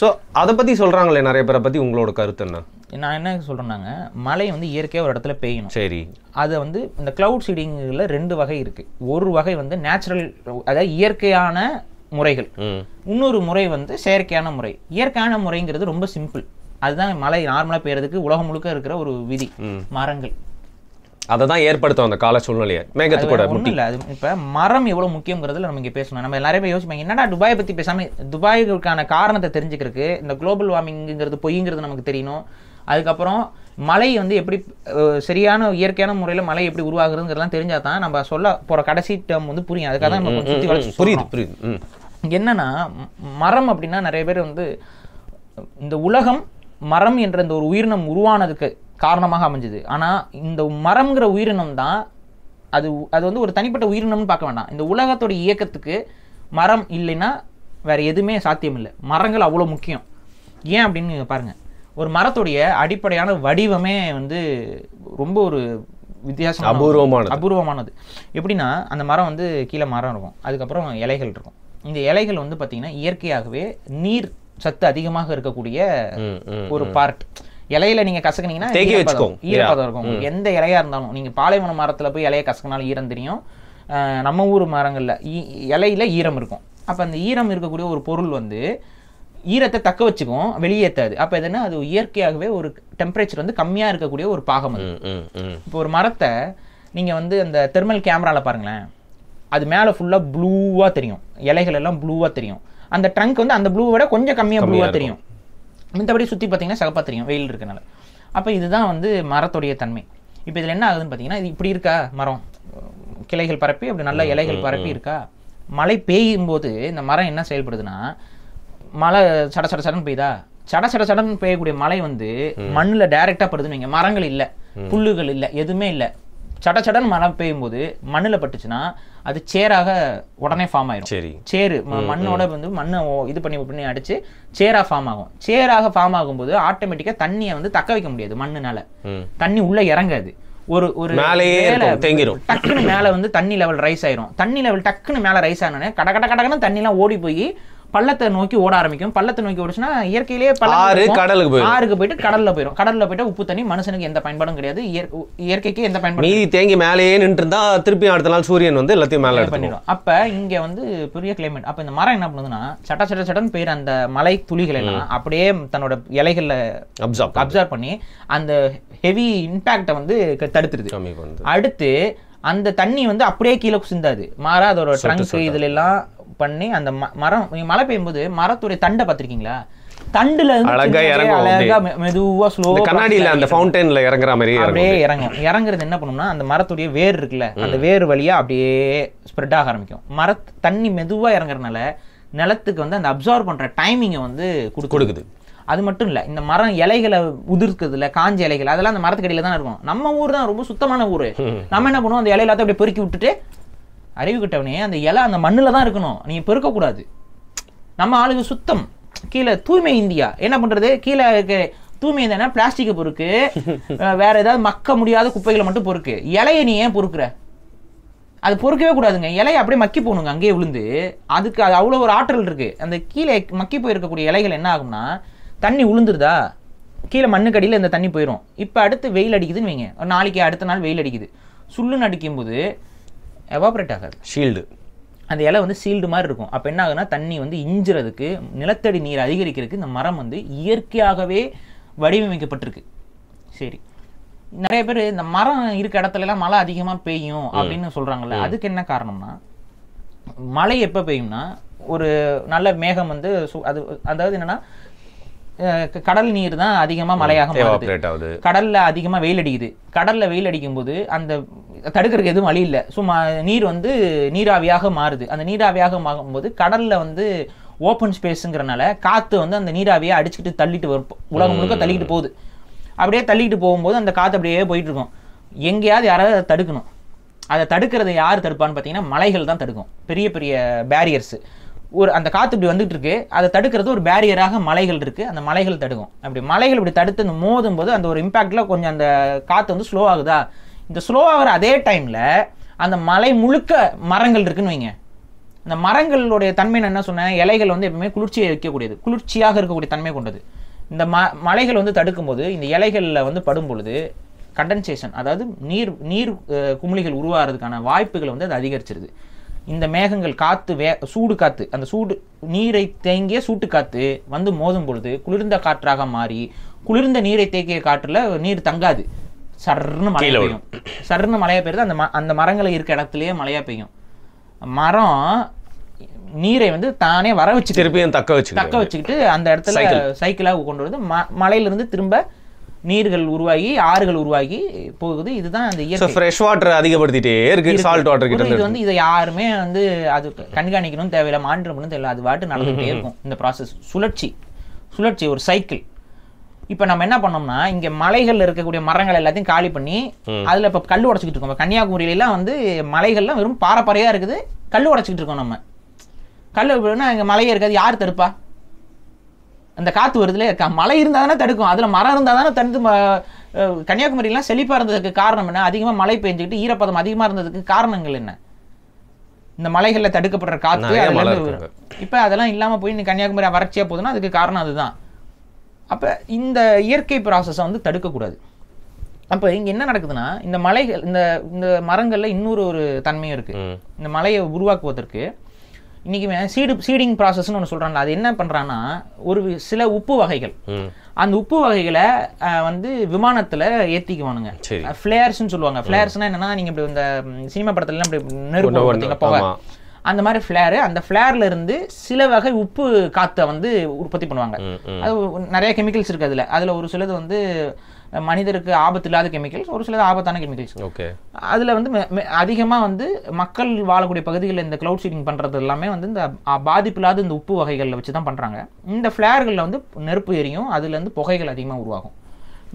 ஸோ அதை பற்றி சொல்கிறாங்களே நிறைய பேரை பற்றி உங்களோட கருத்து என்ன? நான் என்ன சொல்கிறேன்னாங்க, மழை வந்து இயற்கையாக ஒரு இடத்துல பெய்யணும். சரி, அதை வந்து இந்த கிளவுட் சீடிங்கில் 2 வகை இருக்குது. ஒரு வகை வந்து நேச்சுரல், அதாவது இயற்கையான முறைகள், இன்னொரு முறை வந்து செயற்கையான முறை. இயற்கையான முறைங்கிறது ரொம்ப சிம்பிள், அதுதான் மழை நார்மலாக பெய்யறதுக்கு உலகம் முழுக்க இருக்கிற ஒரு விதி, மரங்கள். அதை தான் ஏற்படுத்தும் அந்த கால சூழ்நிலையை. மேகத்துக்கூட ஒன்றும் இல்லை, அது இப்போ மரம் எவ்வளோ முக்கியங்கிறதுல நம்ம இங்கே பேசணும். நம்ம எல்லாருமே யோசிப்பாங்க, என்னடா துபாயை பற்றி பேசாமல், துபாய்க்கான காரணத்தை தெரிஞ்சுக்கிறதுக்கு இந்த குளோபல் வார்மிங்கிறது பொய்ங்கிறது நமக்கு தெரியணும். அதுக்கப்புறம் மழை வந்து எப்படி சரியான இயற்கையான முறையில் மழை எப்படி உருவாகுறதுங்கிறதெல்லாம் தெரிஞ்சால் தான் நம்ம சொல்ல போகிற கடைசி டேர்ம் வந்து புரியும். அதுக்காக தான் நம்ம சுற்றி வளர்ச்சி புரியுது. என்னன்னா, மரம் அப்படின்னா நிறைய பேர் வந்து இந்த உலகம் மரம் என்ற இந்த ஒரு உயிரினம் உருவானதுக்கு காரணமாக அமைஞ்சுது. ஆனால் இந்த மரம்ங்கிற உயிரினம் தான் அது வந்து ஒரு தனிப்பட்ட உயிரினம்னு பார்க்க வேண்டாம். இந்த உலகத்தோட இயக்கத்துக்கு மரம் இல்லைன்னா வேறு எதுவுமே சாத்தியம் இல்லை. மரங்கள் அவ்வளோ முக்கியம். ஏன் அப்படின்னு பாருங்கள், ஒரு மரத்துடைய அடிப்படையான வடிவமே வந்து ரொம்ப ஒரு வித்தியாசம் அபூர்வமானது. எப்படின்னா அந்த மரம் வந்து கீழே மரம் இருக்கும், அதுக்கப்புறம் இலைகள் இருக்கும். இந்த இலைகள் வந்து பார்த்தீங்கன்னா இயற்கையாகவே நீர் சத்து அதிகமாக இருக்கக்கூடிய ஒரு பார்ட். இலையில நீங்க கசக்குனீங்கன்னா ஈரப்பதம் இருக்கும். எந்த இலையா இருந்தாலும் நீங்க பாலைவன மரத்துல போய் இலையை கசக்கினாலும் ஈரம் தெரியும். நம்ம ஊர் மரங்கள்ல இலையில ஈரம் இருக்கும். அப்ப அந்த ஈரம் இருக்கக்கூடிய ஒரு பொருள் வந்து ஈரத்தை தக்க வச்சுக்கும், வெளியேற்றாது. அப்ப எதுனா அது இயற்கையாகவே ஒரு டெம்பரேச்சர் வந்து கம்மியா இருக்கக்கூடிய ஒரு பாகம் அது. இப்போ ஒரு மரத்தை நீங்க வந்து அந்த தெர்மல் கேமரால பாருங்களேன், அது மேல ஃபுல்லா ப்ளூவா தெரியும், இலைகள் எல்லாம் ப்ளூவா தெரியும். அந்த ட்ரங்க் வந்து அந்த ப்ளூவை விட கொஞ்சம் கம்மியா ப்ளூவா தெரியும். மற்றபடி சுற்றி பார்த்தீங்கன்னா சிகப்பாக தெரியும் வெயில் இருக்கனால. அப்போ இதுதான் வந்து மரத்துடைய தன்மை. இப்போ இதில் என்ன ஆகுதுன்னு பார்த்தீங்கன்னா, இது இப்படி இருக்கா மரம், கிளைகள் பரப்பி அப்படி நல்ல இலைகள் பரப்பி இருக்கா. மழை பெய்யும் போது இந்த மரம் என்ன செயல்படுதுன்னா, மழை சட சட சடன்னு பெய்யுதா, சட சட சடன்னு பெய்யக்கூடிய மழை வந்து மண்ணில் டைரெக்டாக படுதுன்னு வைங்க. மரங்கள் இல்லை, புல்லுகள் இல்லை, எதுவுமே இல்லை. சட சடன் மழை பெய்யும் போது மண்ணில் பட்டுச்சுன்னா அது சேராக உடனே ஃபார்ம் ஆயிடும். சேரு மண்ணோட வந்து மண்ணை இது பண்ணி அடிச்சு சேரா ஃபார்ம் ஆகும். சேராக ஃபார்ம் ஆகும்போது ஆட்டோமேட்டிக்கா தண்ணியை வந்து தக்க வைக்க முடியாது. மண்ணுனால தண்ணி உள்ள இறங்காது. ஒரு ஒரு டக்குன்னு மேல வந்து தண்ணி லெவல் ரைஸ் ஆயிரும். தண்ணி லெவல் டக்குன்னு மேல ரைஸ் ஆனோடனே கட கட கடன்னு தண்ணி எல்லாம் ஓடி போய் பள்ளத்தை நோக்கி ஓட ஆரம்பிக்கும். பள்ளத்தை நோக்கி ஓடுச்சுன்னா இயற்கையிலேயே ஆறுக்கு போயிட்டு கடல்ல போயிடும். கடல்ல போயிட்டு உப்பு தண்ணி, மனுஷனுக்கு எந்த பயன்பாடும் கிடையாது, இயற்கைக்கு எந்த பயன்பாடும். மீதி தேங்கி மேலேயே நின்று இருந்தா திருப்பி அடுத்த நாள் சூரியன் வந்து எல்லாத்தையும் மேலே பண்ணிடும். அப்ப இங்க வந்து பெரிய கிளைமேட். அப்ப இந்த மரம் என்ன பண்ணுதுன்னா சட்ட சட்ட சடன் பெய்யுற அந்த மலை துளிகள் எல்லாம் அப்படியே தன்னோட இலைகள்ல அப்சர்வ் பண்ணி அந்த ஹெவி இம்பாக்டை வந்து தடுத்துருது. அடுத்து அந்த தண்ணி வந்து அப்படியே கீழே சிந்தாது, மாறா அதோட ட்ரங்க் இதுல எல்லாம் பண்ணி அந்த மரம் மழை பெய்யும் போது மரத்துடைய தண்டை பார்த்திருக்கீங்களா, தண்டுல அழகா மெதுவா ஸ்லோ கண்ணாடியில அந்த ஃபவுண்டன்ல இறங்குற மாதிரி அப்படியே இறங்கும். இறங்குறது என்ன பண்ணும்னா அந்த மரத்துடைய வேர் இருக்குல்ல, அந்த வேர் வழியா அப்படியே ஸ்ப்ரெட் ஆக ஆரம்பிக்கும். தண்ணி மெதுவா இறங்குறதுனால நிலத்துக்கு வந்து அந்த அப்சர்வ் பண்ற டைமிங்கை வந்து கொடுக்குது. அது மட்டும் இல்ல, இந்த மரம் இலைகளை உதிர்க்கிறதுல காஞ்ச இலைகள் அதெல்லாம் அந்த மரத்துக்கு அடியில தான் இருக்கும். நம்ம ஊர் தான் ரொம்ப சுத்தமான ஊரு. நம்ம என்ன பண்ணுவோம், அந்த இலையில அப்படியே பெருக்கி விட்டுட்டு, அறிவு கிட்டவனே அந்த இலை அந்த மண்ணுல தான் இருக்கணும், நீங்க பெருக்க கூடாது. நம்ம ஆளுங்க சுத்தம், கீழே தூய்மை இந்தியா என்ன பண்றது, கீழே தூய்மை இந்தியா பிளாஸ்டிக் பொறுக்கு, வேற ஏதாவது மக்க முடியாத குப்பைகளை மட்டும் பொறுக்கு. இலையை நீ ஏன் பொறுக்குற, அது பொறுக்கவே கூடாதுங்க. இலையை அப்படியே மக்கி போகணுங்க அங்கேயே விழுந்து. அதுக்கு அது அவ்வளோ ஒரு ஆற்றல் இருக்கு. அந்த கீழே மக்கி போயிருக்கக்கூடிய இலைகள் என்ன ஆகும்னா, தண்ணி உளுந்துருதா கீழே மண்ணுக்கடியில் இந்த தண்ணி போயிடும். இப்போ அடுத்து வெயில் அடிக்குதுன்னு வைங்க, ஒரு நாளைக்கு அடுத்த நாள் வெயில் அடிக்குது, சுள்ளுன்னு அடிக்கும்போது எவாபரேட் ஆகாது, ஷீல்டு. அந்த இலை வந்து சீல்டு மாதிரி இருக்கும். அப்போ என்ன ஆகுதுன்னா தண்ணி வந்து இஞ்சுறதுக்கு, நிலத்தடி நீர் அதிகரிக்கிறதுக்கு இந்த மரம் வந்து இயற்கையாகவே வடிவமைக்கப்பட்டிருக்கு. சரி, நிறைய பேர் இந்த மரம் இருக்க இடத்துல எல்லாம் மழை அதிகமாக பெய்யும் அப்படின்னு சொல்றாங்கல்ல, அதுக்கு என்ன காரணம்னா, மழை எப்போ பெய்யும்னா ஒரு நல்ல மேகம் வந்து அது அதாவது என்னன்னா கடல் நீர் தான் அதிகமா மழையாக மாறுது. கடல்ல அதிகமா வெயில் அடிக்குது. கடல்ல வெயில் அடிக்கும் போது அந்த தடுக்கிறதுக்கு எதுவும் வழி இல்லை. சும்மா நீர் வந்து நீராவியாக மாறுது. அந்த நீராவியாக மாறும்போது கடல்ல வந்து ஓப்பன் ஸ்பேஸுங்கிறனால காத்து வந்து அந்த நீராவியை அடிச்சுக்கிட்டு தள்ளிட்டு வரும், உலகம் முழுக்க தள்ளிக்கிட்டு போகுது. அப்படியே தள்ளிக்கிட்டு போகும்போது அந்த காற்று அப்படியே போயிட்டு இருக்கும். எங்கேயாவது யாராவது அதை தடுக்கணும். அதை தடுக்கிறத யார் தடுப்பான்னு பார்த்தீங்கன்னா மலைகள் தான் தடுக்கும். பெரிய பெரிய பேரியர்ஸ், ஒரு அந்த காற்று இப்படி வந்துட்டு இருக்கு, அதை தடுக்கிறது ஒரு பேரியராக மலைகள் இருக்கு, அந்த மலைகள் தடுக்கும். அப்படி மலைகள் இப்படி தடுத்து அந்த மோதும் போது அந்த ஒரு இம்பாக்ட்ல கொஞ்சம் அந்த காற்று வந்து ஸ்லோ ஆகுதா, இந்த ஸ்லோ ஆகிற அதே டைம்ல அந்த மலை முழுக்க மரங்கள் இருக்குன்னு வைங்க. அந்த மரங்களுடைய தன்மை என்ன சொன்னேன், இலைகள் வந்து எப்பவுமே குளிர்ச்சியை வைக்கக்கூடியது, குளிர்ச்சியாக இருக்கக்கூடிய தன்மை கொண்டது. இந்த மலைகள் வந்து தடுக்கும் போது இந்த இலைகளில் வந்து படும் பொழுது கண்டென்சேஷன், அதாவது நீர் குமிழிகள் உருவாகிறதுக்கான வாய்ப்புகளை வந்து அது அதிகரிச்சிருது. இந்த மேகங்கள் காற்று சூடு காற்று, அந்த சூடு நீரை தேங்கிய சூட்டு காற்று வந்து மோதும் பொழுது குளிர்ந்த காற்றாக மாறி, குளிர்ந்த நீரை தேக்கிய காற்றுல நீர் தங்காது, சர்ன்னு மழை பெய்யும். சர்ன்னு மழையா பெய்யுது. அந்த மரங்களை இருக்க இடத்துலயே மழையா பெய்யும். மரம் நீரை வந்து தானே வர வச்சு திருப்பியும் தக்க வச்சுக்கிட்டு அந்த இடத்துல சைக்கிளாக கொண்டு வருது. மலையிலிருந்து திரும்ப நீர்கள் உருவாகி ஆறுகள் உருவாகி போகுது. இதுதான் அந்த இயற்கை. ஃப்ரெஷ் வாட்டர் அதிகப்படுத்திட்டே இருக்கு, சால்ட் வாட்டர் கிட்ட. இது வந்து இதை யாருமே வந்து அது கண்காணிக்கணும் தேவையில்லை, மாற்றணும் தேவையில்லை, அது வாட்டு நடந்துகிட்டே இருக்கும். இந்த ப்ராசஸ் சுழற்சி ஒரு சைக்கிள். இப்ப நம்ம என்ன பண்ணோம்னா, இங்க மலைகள்ல இருக்கக்கூடிய மரங்கள் எல்லாத்தையும் காலி பண்ணி அதுல இப்ப கல் உடைச்சிக்கிட்டு இருக்கோம். கன்னியாகுமரியில எல்லாம் வந்து மலைகள்லாம் வெறும் பாறையா இருக்குது, கல் உடைச்சிக்கிட்டு இருக்கோம். நம்ம கல் இங்க மலையே இருக்காது, யார் தடுப்பா? அந்த காற்று வருதுல, மழை இருந்தால் தானே தடுக்கும், அதில் மரம் இருந்தால் தானே தடுத்து. கன்னியாகுமரிலாம் செழிப்பாக இருந்ததுக்கு காரணம் என்ன? அதிகமாக மழை பெஞ்சுக்கிட்டு ஈரப்பதம் அதிகமாக இருந்ததுக்கு காரணங்கள் என்ன? இந்த மலைகளில் தடுக்கப்படுற காற்று. இப்போ அதெல்லாம் இல்லாமல் போய் கன்னியாகுமரி வறட்சியாக போகுதுன்னா அதுக்கு காரணம் அதுதான். அப்போ இந்த இயற்கை ப்ராசஸை வந்து தடுக்கக்கூடாது. அப்போ இங்கே என்ன நடக்குதுன்னா, இந்த மலைகள் இந்த மரங்களில் இன்னொரு ஒரு தன்மையும் இருக்குது. இந்த மலையை உருவாக்குவதற்கு இன்றைக்குமே சீடிங் ப்ராசஸ்ன்னு ஒன்று சொல்கிறாங்க. அது என்ன பண்ணுறாங்கன்னா, ஒரு சில உப்பு வகைகள், அந்த உப்பு வகைகளை வந்து விமானத்தில் ஏற்றிக்குவானுங்க. ஃப்ளேர்ஸ்ன்னு சொல்லுவாங்க. ஃப்ளேர்ஸ்னால் என்னென்னா, நீங்கள் இப்படி இந்த சினிமா படத்துலலாம் இப்படி நெருப்பு பார்த்தீங்க போக, அந்த மாதிரி ஃப்ளேரு, அந்த ஃப்ளேர்ல இருந்து சில வகை உப்பு காற்றை வந்து உற்பத்தி பண்ணுவாங்க. அது நிறைய கெமிக்கல்ஸ் இருக்குது. அதில் ஒரு சிலது வந்து மனிதருக்கு ஆபத்து இல்லாத கெமிக்கல்ஸ், ஒரு சிலது ஆபத்தான கெமிக்கல்ஸ். ஓகே. அதில் வந்து அதிகமாக வந்து மக்கள் வாழக்கூடிய பகுதிகளில் இந்த க்ளவுட் சீடிங் பண்ணுறது எல்லாமே வந்து இந்த பாதிப்பு இல்லாத இந்த உப்பு வகைகளில் வச்சு தான் பண்ணுறாங்க. இந்த ஃப்ளேர்களில் வந்து நெருப்பு எரியும், அதுலேருந்து புகைகள் அதிகமாக உருவாகும்.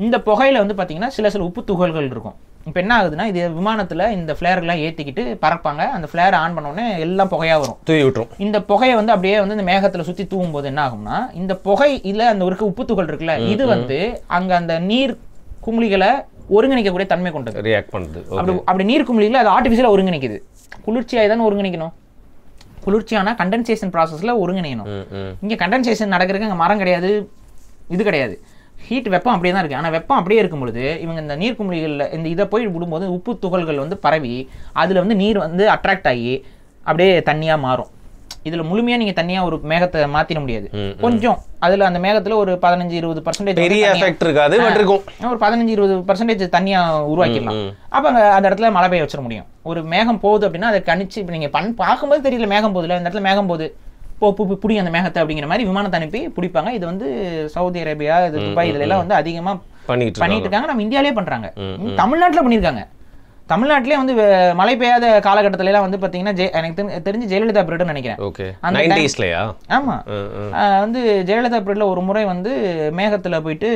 இந்த புகையில் வந்து பார்த்திங்கன்னா சில உப்பு துகள்கள் இருக்கும். இப்போ என்ன ஆகுதுன்னா, இது விமானத்தில் இந்த ஃப்ளேர்லாம் ஏற்றிக்கிட்டு பறப்பாங்க. அந்த ஃப்ளேர் ஆன் பண்ணோடனே எல்லாம் புகையாக வரும், தூவி விட்டுரும். இந்த புகையை வந்து அப்படியே வந்து இந்த மேகத்தில் சுற்றி தூவும் போது என்ன ஆகும்னா, இந்த புகை இல்லை அந்த ஒரு உப்பு துகள் இருக்குல்ல, இது வந்து அங்கே அந்த நீர் குமிழிகளை ஒருங்கிணைக்கக்கூடிய தன்மை கொண்டது, ரியாக்ட் பண்ணுது. அப்படி நீர் குமிழிகளை அது ஆர்டிஃபிஷியலாக ஒருங்கிணைக்குது. குளிர்ச்சியாக தானே ஒருங்கிணைக்கணும். குளிர்ச்சியான கண்டென்சேஷன் ப்ராசஸில் ஒருங்கிணைக்கணும். இங்கே கண்டென்சேஷன் நடக்கிறதுக்கு அங்கே மரம் கிடையாது, இது கிடையாது. ஹீட் வெப்பம் அப்படியே தான் இருக்குது. ஆனால் வெப்பம் அப்படியே இருக்கும் பொழுது இவங்க இந்த நீர் குமிழிகளில் இந்த இதை போய் விடும்போது உப்பு துகள்கள் வந்து பரவி அதில் வந்து நீர் வந்து அட்ராக்ட் ஆகி அப்படியே தண்ணியாக மாறும். இதில் முழுமையாக நீங்கள் தண்ணியாக ஒரு மேகத்தை மாற்றிட முடியாது. கொஞ்சம் அதில் அந்த மேகத்தில் ஒரு 15-20% பெரிய எஃபெக்ட் இருக்காது, ஒரு 15-20% தண்ணியாக உருவாக்கிடலாம். அப்போ அங்கே அந்த இடத்துல மழை பெய்ய வச்சிட முடியும். ஒரு மேகம் போகுது அப்படின்னா அதை கணிச்சு இப்போ நீங்கள் பார்க்கும்போது தெரியல மேகம் போகுதுல, இந்த இடத்துல மேகம் போகுது, புடி அந்த மேகத்தை அப்படிங்கிற மாதிரி விமானத்தை அனுப்பி பிடிப்பாங்க. இது வந்து சவுதி அரேபியா, இது துபாய், இதுல எல்லாம் வந்து அதிகமாக பண்ணிட்டு இருக்காங்க. நம்ம இந்தியாவிலே பண்றாங்க, தமிழ்நாட்டில் பண்ணியிருக்காங்க. தமிழ்நாட்டிலே வந்து மழை பெய்யாத காலகட்டத்துல எல்லாம் வந்து பாத்தீங்கன்னா எனக்கு தெரிஞ்சு ஜெயலலிதா பீரியட்னு நினைக்கிறேன். ஆமா, வந்து ஜெயலலிதா பீரியட்ல ஒரு முறை வந்து மேகத்துல போயிட்டு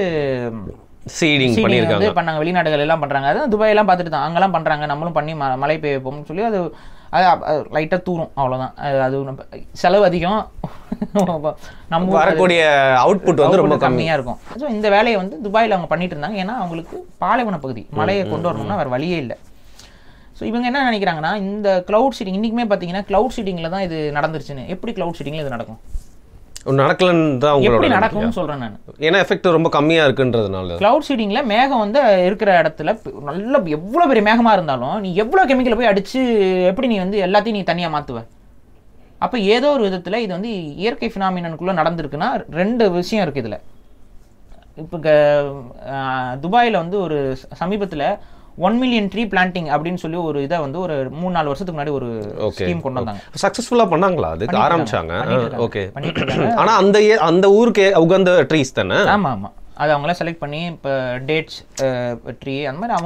சீடிங் வந்து பண்ணாங்க. வெளிநாடுகள் எல்லாம் பண்றாங்க. அது துபாய் எல்லாம் பார்த்துட்டு தான் அங்கெல்லாம் பண்றாங்க. நம்மளும் பண்ணி மழை பெய்யப்போம்னு சொல்லி அது லைட்டாக தூரும், அவ்வளோதான். அது செலவு அதிகம், நம்ம வரக்கூடிய அவுட்புட் வந்து ரொம்ப கம்மியாக இருக்கும். ஸோ இந்த வேலையை வந்து துபாயில் அவங்க பண்ணிட்டு இருந்தாங்க. ஏன்னா அவங்களுக்கு பாலைவன பகுதி, மழையை கொண்டு வரணும்னா வேறு வழியே இல்லை. ஸோ இவங்க என்ன நினைக்கிறாங்கன்னா, இந்த க்ளவுட் சீடிங் இன்றைக்குமே பார்த்தீங்கன்னா க்ளவுட் சீடிங்கில் தான் இது நடந்துருச்சுன்னு. எப்படி க்ளவுட் சீடிங்கில் இது நடக்கும்? நடக்கலன்னு தான் எப்படி நடக்கும்னு சொல்கிறேன் நான். ஏன்னா எஃபெக்ட் ரொம்ப கம்மியாக இருக்குன்றதுனால. க்ளவுட் சீடிங்கில் மேகம் வந்து இருக்கிற இடத்துல நல்ல எவ்வளோ பெரிய மேகமாக இருந்தாலும் நீ எவ்வளோ கெமிக்கலை போய் அடித்து எப்படி நீ வந்து எல்லாத்தையும் நீ தனியாக மாற்றுவ? அப்போ ஏதோ ஒரு விதத்தில் இது வந்து இயற்கை ஃபினாமினனுக்குள்ளே நடந்திருக்குன்னா 2 விஷயம் இருக்குது இதில். இப்போ துபாயில் வந்து ஒரு சமீபத்தில் 1 மில்லியன் ட்ரீ பிளான்டிங் அப்படின்னு சொல்லி ஒரு இதை வந்து ஒரு 3-4 வருஷத்துக்கு முன்னாடி ஒரு ஸ்கீம் கொண்டு வந்தாங்க. சக்சஸ்ஃபுல்லா பண்ணாங்களா? அதுக்கு ஆரம்பிச்சாங்க. ஓகே. ஆனா அந்த ஊருக்கு உகந்த ட்ரீஸ் தானே? ஆமா ஆமா, அது அவங்கள செலக்ட் பண்ணி இப்போ டேட்ஸ் ட்ரீ அந்த மாதிரி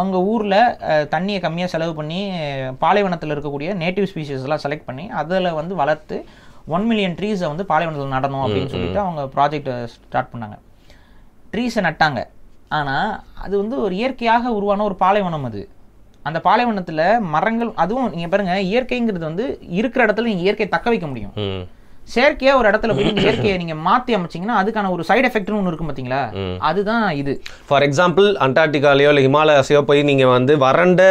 அவங்க ஊரில் தண்ணியை கம்மியாக செலவு பண்ணி பாலைவனத்தில் இருக்கக்கூடிய நேட்டிவ் ஸ்பீஷஸ்லாம் செலக்ட் பண்ணி அதில் வந்து வளர்த்து 1 மில்லியன் ட்ரீஸை வந்து பாலைவனத்தில் நடணும் அப்படின்னு சொல்லிட்டு அவங்க ப்ராஜெக்டை ஸ்டார்ட் பண்ணாங்க. ட்ரீஸை நட்டாங்க. ஆனால் அது வந்து ஒரு இயற்கையாக உருவான ஒரு பாலைவனம். அது அந்த பாலைவனத்தில் மரங்கள், அதுவும் நீங்கள் பாருங்கள், இயற்கைங்கிறது வந்து இருக்கிற இடத்துல நீங்கள் இயற்கையை தக்க வைக்க முடியும். செயற்கையாக ஒரு இடத்துல போய் இயற்கையை நீங்கள் மாற்றி அமைச்சிங்கன்னா அதுக்கான ஒரு சைடு எஃபெக்ட்னு ஒன்று இருக்கும் பார்த்தீங்களா, அதுதான் இது. ஃபார் எக்ஸாம்பிள் அண்டார்டிகாலையோ இல்லை ஹிமாலயாஸையோ போய் நீங்கள் வந்து வறண்ட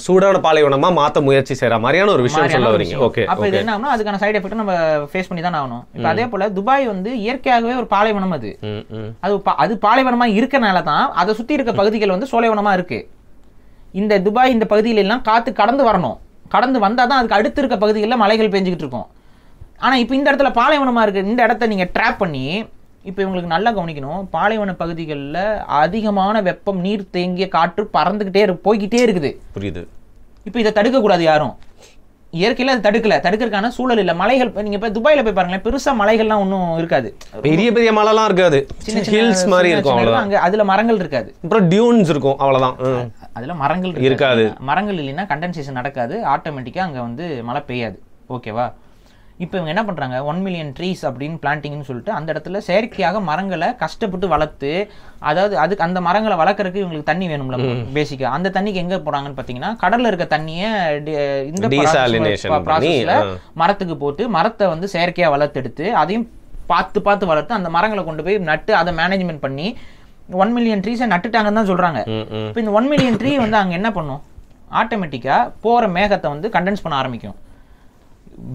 சூடான பாலைவனமாக மாற்ற முயற்சி செய்கிற மாதிரியான ஒரு விஷயம் சொல்ல வரீங்க. ஓகே. அப்போ இது என்ன ஆகும்னா அதுக்கான சைடு எஃபெக்ட் நம்ம ஃபேஸ் பண்ணி தான் ஆகணும். இப்போ அதே போல் துபாய் வந்து இயற்கையாகவே ஒரு பாலைவனம். அது பாலைவனமாக இருக்கனால தான் அதை சுற்றி இருக்க பகுதிகள் வந்து சோலைவனமாக இருக்குது. இந்த துபாய் இந்த பகுதியிலெல்லாம் காற்று கடந்து வரணும், கடந்து வந்தால் தான் அதுக்கு அடுத்து இருக்க பகுதிகளில் மலைகள் பெஞ்சிக்கிட்டு இருக்கும். ஆனால் இப்போ இந்த இடத்துல பாலைவனமாக இருக்குது. இந்த இடத்த நீங்கள் ட்ராப் பண்ணி இப்போ இவங்களுக்கு நல்லா கவனிக்கணும். பாலைவன பகுதிகளில் அதிகமான வெப்பம், நீர் தேங்கிய காற்று பறந்துக்கிட்டே போய்கிட்டே இருக்குது. புரியுது. இப்போ இதை தடுக்கக்கூடாது யாரும். இயற்கையில் அது தடுக்கிறதுக்கான சூழல் இல்லை. மலைகள் நீங்கள் இப்போ துபாயில் போய் பாருங்களேன், பெருசாக மலைகள்லாம் ஒன்றும் இருக்காது. பெரிய பெரிய மலைலாம் இருக்காது, சின்ன ஹில்ஸ் மாதிரி இருக்கும். அங்கே அதில் மரங்கள் இருக்காது, அப்புறம் டியூன்ஸ் இருக்கும், அவ்வளோதான். அதில் மரங்கள் இருக்காது. மரங்கள் இல்லைன்னா கண்டென்சேஷன் நடக்காது, ஆட்டோமேட்டிக்காக அங்கே வந்து மழை பெய்யாது. ஓகேவா? இப்போ இவங்க என்ன பண்ணுறாங்க 1 மில்லியன் ட்ரீஸ் அப்படின்னு பிளான்டிங்னு சொல்லிட்டு அந்த இடத்துல செயற்கையாக மரங்களை கஷ்டப்பட்டு வளர்த்து, அதாவது அதுக்கு அந்த மரங்களை வளர்க்குறதுக்கு இவங்களுக்கு தண்ணி வேணும்ல பேசிக்காக. அந்த தண்ணிக்கு எங்கே போகிறாங்கன்னு பார்த்தீங்கன்னா கடலில் இருக்க தண்ணியை இந்த ப்ராசஸில் மரத்துக்கு போட்டு மரத்தை வந்து செயற்கையாக வளர்த்தெடுத்து அதையும் பார்த்து வளர்த்து அந்த மரங்களை கொண்டு போய் நட்டு அதை மேனேஜ்மெண்ட் பண்ணி 1 மில்லியன் ட்ரீஸை நட்டுட்டாங்கன்னு தான் சொல்கிறாங்க. இப்போ இந்த 1 மில்லியன் ட்ரீ வந்து அங்கே என்ன பண்ணும், ஆட்டோமேட்டிக்காக போகிற மேகத்தை வந்து கண்டென்ஸ் பண்ண ஆரம்பிக்கும்.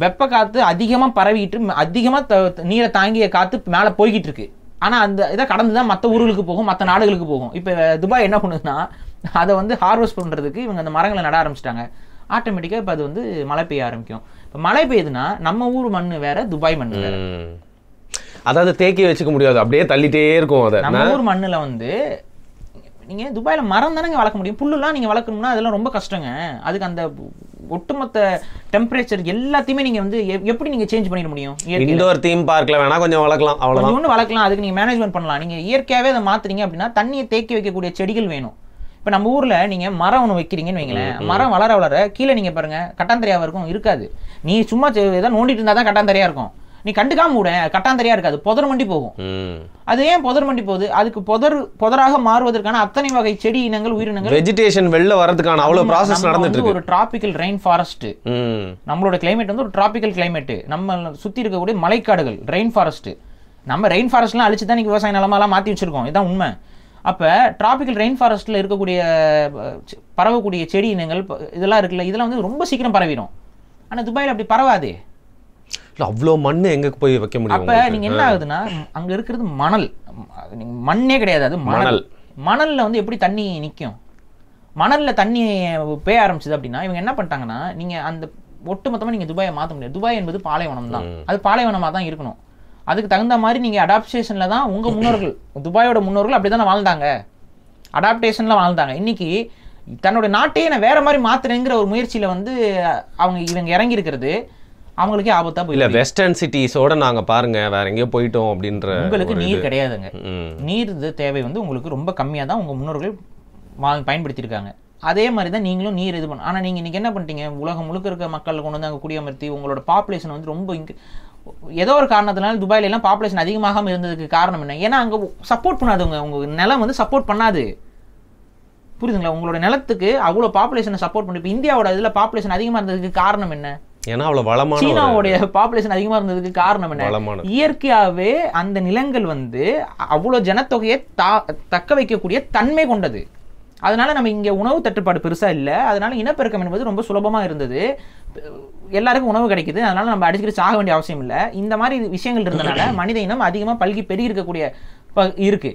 வெப்ப காற்று அதிகமாக பரவிட்டு அதிகமாக நீரை தாங்கிய காற்று மேலே போய்கிட்டு இருக்கு. ஆனால் அந்த இதை கடந்து தான் மற்ற ஊர்களுக்கு போகும், மற்ற நாடுகளுக்கு போகும். இப்போ துபாய் என்ன பண்ணுதுன்னா அதை வந்து ஹார்வெஸ்ட் பண்ணுறதுக்கு இவங்க அந்த மரங்களை நட ஆரம்பிச்சிட்டாங்க. ஆட்டோமேட்டிக்காக இப்போ அது வந்து மழை பெய்ய ஆரம்பிக்கும். இப்போ மழை பெய்யுதுன்னா நம்ம ஊர் மண் வேற, துபாய் மண் வேற. அதாவது தேக்கி வச்சுக்க முடியாது, அப்படியே தள்ளிட்டே இருக்கும். அதை நம்ம ஊர் மண்ணில் வந்து நீங்கள் துபாயில் மரம் தானே வளர்க்க முடியும். புல்லுலாம் நீங்கள் வளர்க்கணும்னா அதெல்லாம் ரொம்ப கஷ்டங்க. அதுக்கு அந்த ஒட்டுமொத்த டெம்பரேச்சர் எல்லாத்தையுமே நீங்கள் வந்து எப்படி நீங்கள் சேஞ்ச் பண்ணிட முடியும்? இன்டோர் தீம் பார்க்ல வேணா கொஞ்சம் வளர்க்கலாம், அவ்வளோதான். ஒன்று வளர்க்கலாம், அதுக்கு நீங்கள் மேனேஜ்மெண்ட் பண்ணலாம். நீங்கள் இயற்கையாகவே அதை மாற்றுறீங்க அப்படின்னா தண்ணியை தேக்கி வைக்கக்கூடிய செடிகள் வேணும். இப்போ நம்ம ஊரில் நீங்கள் மரம் ஒன்று வைக்கிறீங்கன்னு வைங்களேன், மரம் வளர வளர கீழே நீங்கள் பாருங்கள் கட்டாந்தரையாக இருக்கும், இருக்காது. நீ சும்மா ஏதாவது நோண்டிட்டு இருந்தால் தான் கட்டாந்தரையாக இருக்கும். நீ கண்டுக்காம விட கட்டாந்தரையா இருக்காது, புதர் மண்டி போகும். அது ஏன் புதர் மண்டி போகுது? அதுக்கு புதராக மாறுவதற்கான அத்தனை வகை செடி இனங்கள், உயிரினங்கள், வெஜிடேஷன் வெளில வரதுக்கான அவ்வளவு ப்ராசஸ் நடந்துட்டு இருக்கு. ஒரு டிராபிக்கல் ரெயின் ஃபாரஸ்ட், நம்மளோட கிளைமேட் வந்து ஒரு டிராபிக்கல் கிளைமேட். நம்ம சுத்தி இருக்கக்கூடிய மலைக்காடுகள் ரெயின் ஃபாரஸ்ட். நம்ம ரெயின் ஃபாரஸ்ட்லாம் அழிச்சு தான் இன்னைக்கு விவசாய நிலமெல்லாம் மாற்றி வச்சிருக்கோம், இதுதான் உண்மை. அப்போ டிராபிக்கல் ரெயின் ஃபாரஸ்ட்டில் இருக்கக்கூடிய பரவக்கூடிய செடி இனங்கள் இதெல்லாம் இருக்குல்ல, இதெல்லாம் வந்து ரொம்ப சீக்கிரம் பரவிடும். ஆனால் துபாயில் அப்படி பரவாது. அவ்வளோ மண் எங்க போய் வைக்க முடியும்? அப்போ நீங்கள் என்ன ஆகுதுன்னா அங்கே இருக்கிறது மணல், மண்ணே கிடையாது, அது மணல். மணலில் வந்து எப்படி தண்ணி நிற்கும்? மணலில் தண்ணி பேய ஆரம்பிச்சது அப்படின்னா இவங்க என்ன பண்ணிட்டாங்கன்னா, நீங்கள் அந்த ஒட்டுமொத்தமாக நீங்கள் துபாயை மாற்ற முடியாது. துபாய் என்பது பாலைவனம் தான், அது பாலைவனமாக தான் இருக்கணும். அதுக்கு தகுந்த மாதிரி நீங்கள் அடாப்டேஷனில் தான் உங்கள் முன்னோர்கள், துபாயோட முன்னோர்கள் அப்படி தானே வாழ்ந்தாங்க, அடாப்டேஷனில் வாழ்ந்தாங்க. இன்னைக்கு தன்னோட நாட்டையே நான் வேற மாதிரி மாற்றுறேங்கிற ஒரு முயற்சியில் வந்து இவங்க இறங்கி இருக்கிறது அவங்களுக்கே ஆபத்தா போய். இல்ல வெஸ்டர்ன் சிட்டிஸோட நாங்க பாருங்க வேற எங்கேயோ போயிட்டோம் அப்படின்ற. உங்களுக்கு நீர் கிடையாதுங்க, நீர் தேவை வந்து உங்களுக்கு ரொம்ப கம்மியாக தான் உங்க முன்னோர்கள் பயன்படுத்தியிருக்காங்க. அதே மாதிரி தான் நீங்களும் நீர் இது பண்ண. ஆனால் நீங்கள் இன்னைக்கு என்ன பண்ணிட்டீங்க, உலகம் முழுக்க இருக்க மக்கள் கொண்டு வந்து அங்கே குடியமர்த்தி உங்களோட பாப்புலேஷன் வந்து ரொம்ப ஏதோ ஒரு காரணத்தினால துபாயில எல்லாம் பாப்புலேஷன் அதிகமாக இருந்ததுக்கு காரணம் என்ன? ஏன்னா அங்கே சப்போர்ட் பண்ணாதுங்க, உங்க நிலம் வந்து சப்போர்ட் பண்ணாது. புரியுதுங்களா? உங்களோட நிலத்துக்கு அவ்வளோ பாப்புலேஷனை சப்போர்ட் பண்ணி. இப்போ இந்தியாவோட இதில் பாப்புலேஷன் அதிகமாக இருந்ததுக்கு காரணம் என்ன? ஏன்னா அவ்வளவு வளமான, சீனாவுடைய பாப்புலேஷன் அதிகமா இருந்ததுக்கு காரணம் என்ன? இயற்கையாவே அந்த நிலங்கள் வந்து அவ்வளவு ஜனத்தொகையை தக்க வைக்கக்கூடிய தன்மை கொண்டது. அதனால நம்ம இங்க உணவு தட்டுப்பாடு பெருசா இல்லை, அதனால இனப்பெருக்கம் என்பது ரொம்ப சுலபமா இருந்தது, எல்லாருக்கும் உணவு கிடைக்குது, அதனால நம்ம அடிச்சுட்டு சாக வேண்டிய அவசியம் இல்லை. இந்த மாதிரி விஷயங்கள் இருந்தனால மனித இனம் அதிகமா பல்கி பெருகி இருக்கக்கூடிய இருக்கு.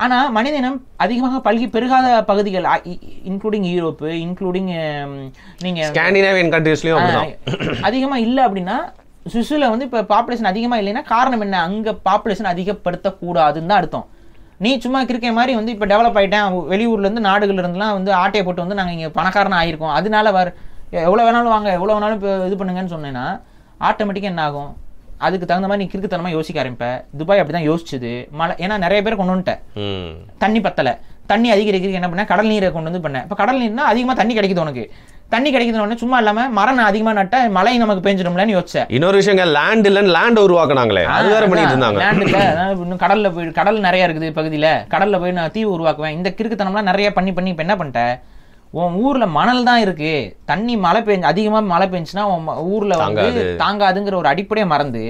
ஆனால் மனித இனம் அதிகமாக பல்கி பெருகாத பகுதிகள் இன்க்ளூடிங் யூரோப்பு, இன்க்ளூடிங் நீங்கள் ஸ்காண்டினேவியன் கண்ட்ரீஸ்லையும் அதிகமாக இல்லை. அப்படின்னா சுவிஸில் வந்து இப்போ பாப்புலேஷன் அதிகமாக இல்லைன்னா காரணம் என்ன? அங்கே பாப்புலேஷன் அதிகப்படுத்தக்கூடாதுன்னு தான் அர்த்தம். நீ சும்மா கிரிக்கெட் மாதிரி வந்து இப்போ டெவலப் ஆகிட்டேன், வெளியூர்லேருந்து நாடுகள்லேருந்துலாம் வந்து ஆட்டையை போட்டு வந்து நாங்கள் இங்கே பணக்காரனாக ஆகிருக்கோம், அதனால எவ்வளோ வேணாலும் வாங்க, எவ்வளோ வேணாலும் இப்போ இது பண்ணுங்கன்னு சொன்னேன்னா ஆட்டோமேட்டிக்காக என்ன ஆகும்? அதுக்கு தகுந்த மாதிரி நீ கிறுக்குத்தனமா யோசிக்க ஆரம்பிப்ப. துபாய் அப்படிதான் யோசிச்சுது. மழை, ஏன்னா நிறைய பேர் கொண்டு வந்துட்டேன், தண்ணி பத்தலை, தண்ணி அதிகரிக்கிறதுக்கு என்ன பண்ண, கடல் நீரை கொண்டு வந்து பண்ணேன். இப்போ கடல் நீர்னா அதிகமாக தண்ணி கிடைக்குது, உனக்கு தண்ணி கிடைக்குதுன்னு சும்மா இல்லாமல் மரம் அதிகமாக நட்ட மழை நமக்கு பெஞ்சிடும்லன்னு யோசிச்சேன். இன்னொரு விஷயம், லேண்ட் இல்லைன்னு லேண்ட் உருவாக்குனாங்களே, அது வேற பண்ணிட்டு இருந்தாங்க. லேண்ட் இல்லை, இன்னும் கடலில் போய், கடல் நிறையா இருக்குது பகுதியில், கடலில் போய் நான் தீவு உருவாக்குவேன், இந்த கிறுக்குத்தனம்லாம் நிறைய பண்ணி இப்போ என்ன பண்ணிட்டேன், உன் ஊரில் மணல் தான் இருக்கு, தண்ணி மழை பெஞ்சு அதிகமாக மழை பெஞ்சுன்னா உன் ஊரில் வந்து தாங்காதுங்கிற ஒரு அடிப்படையை மறந்து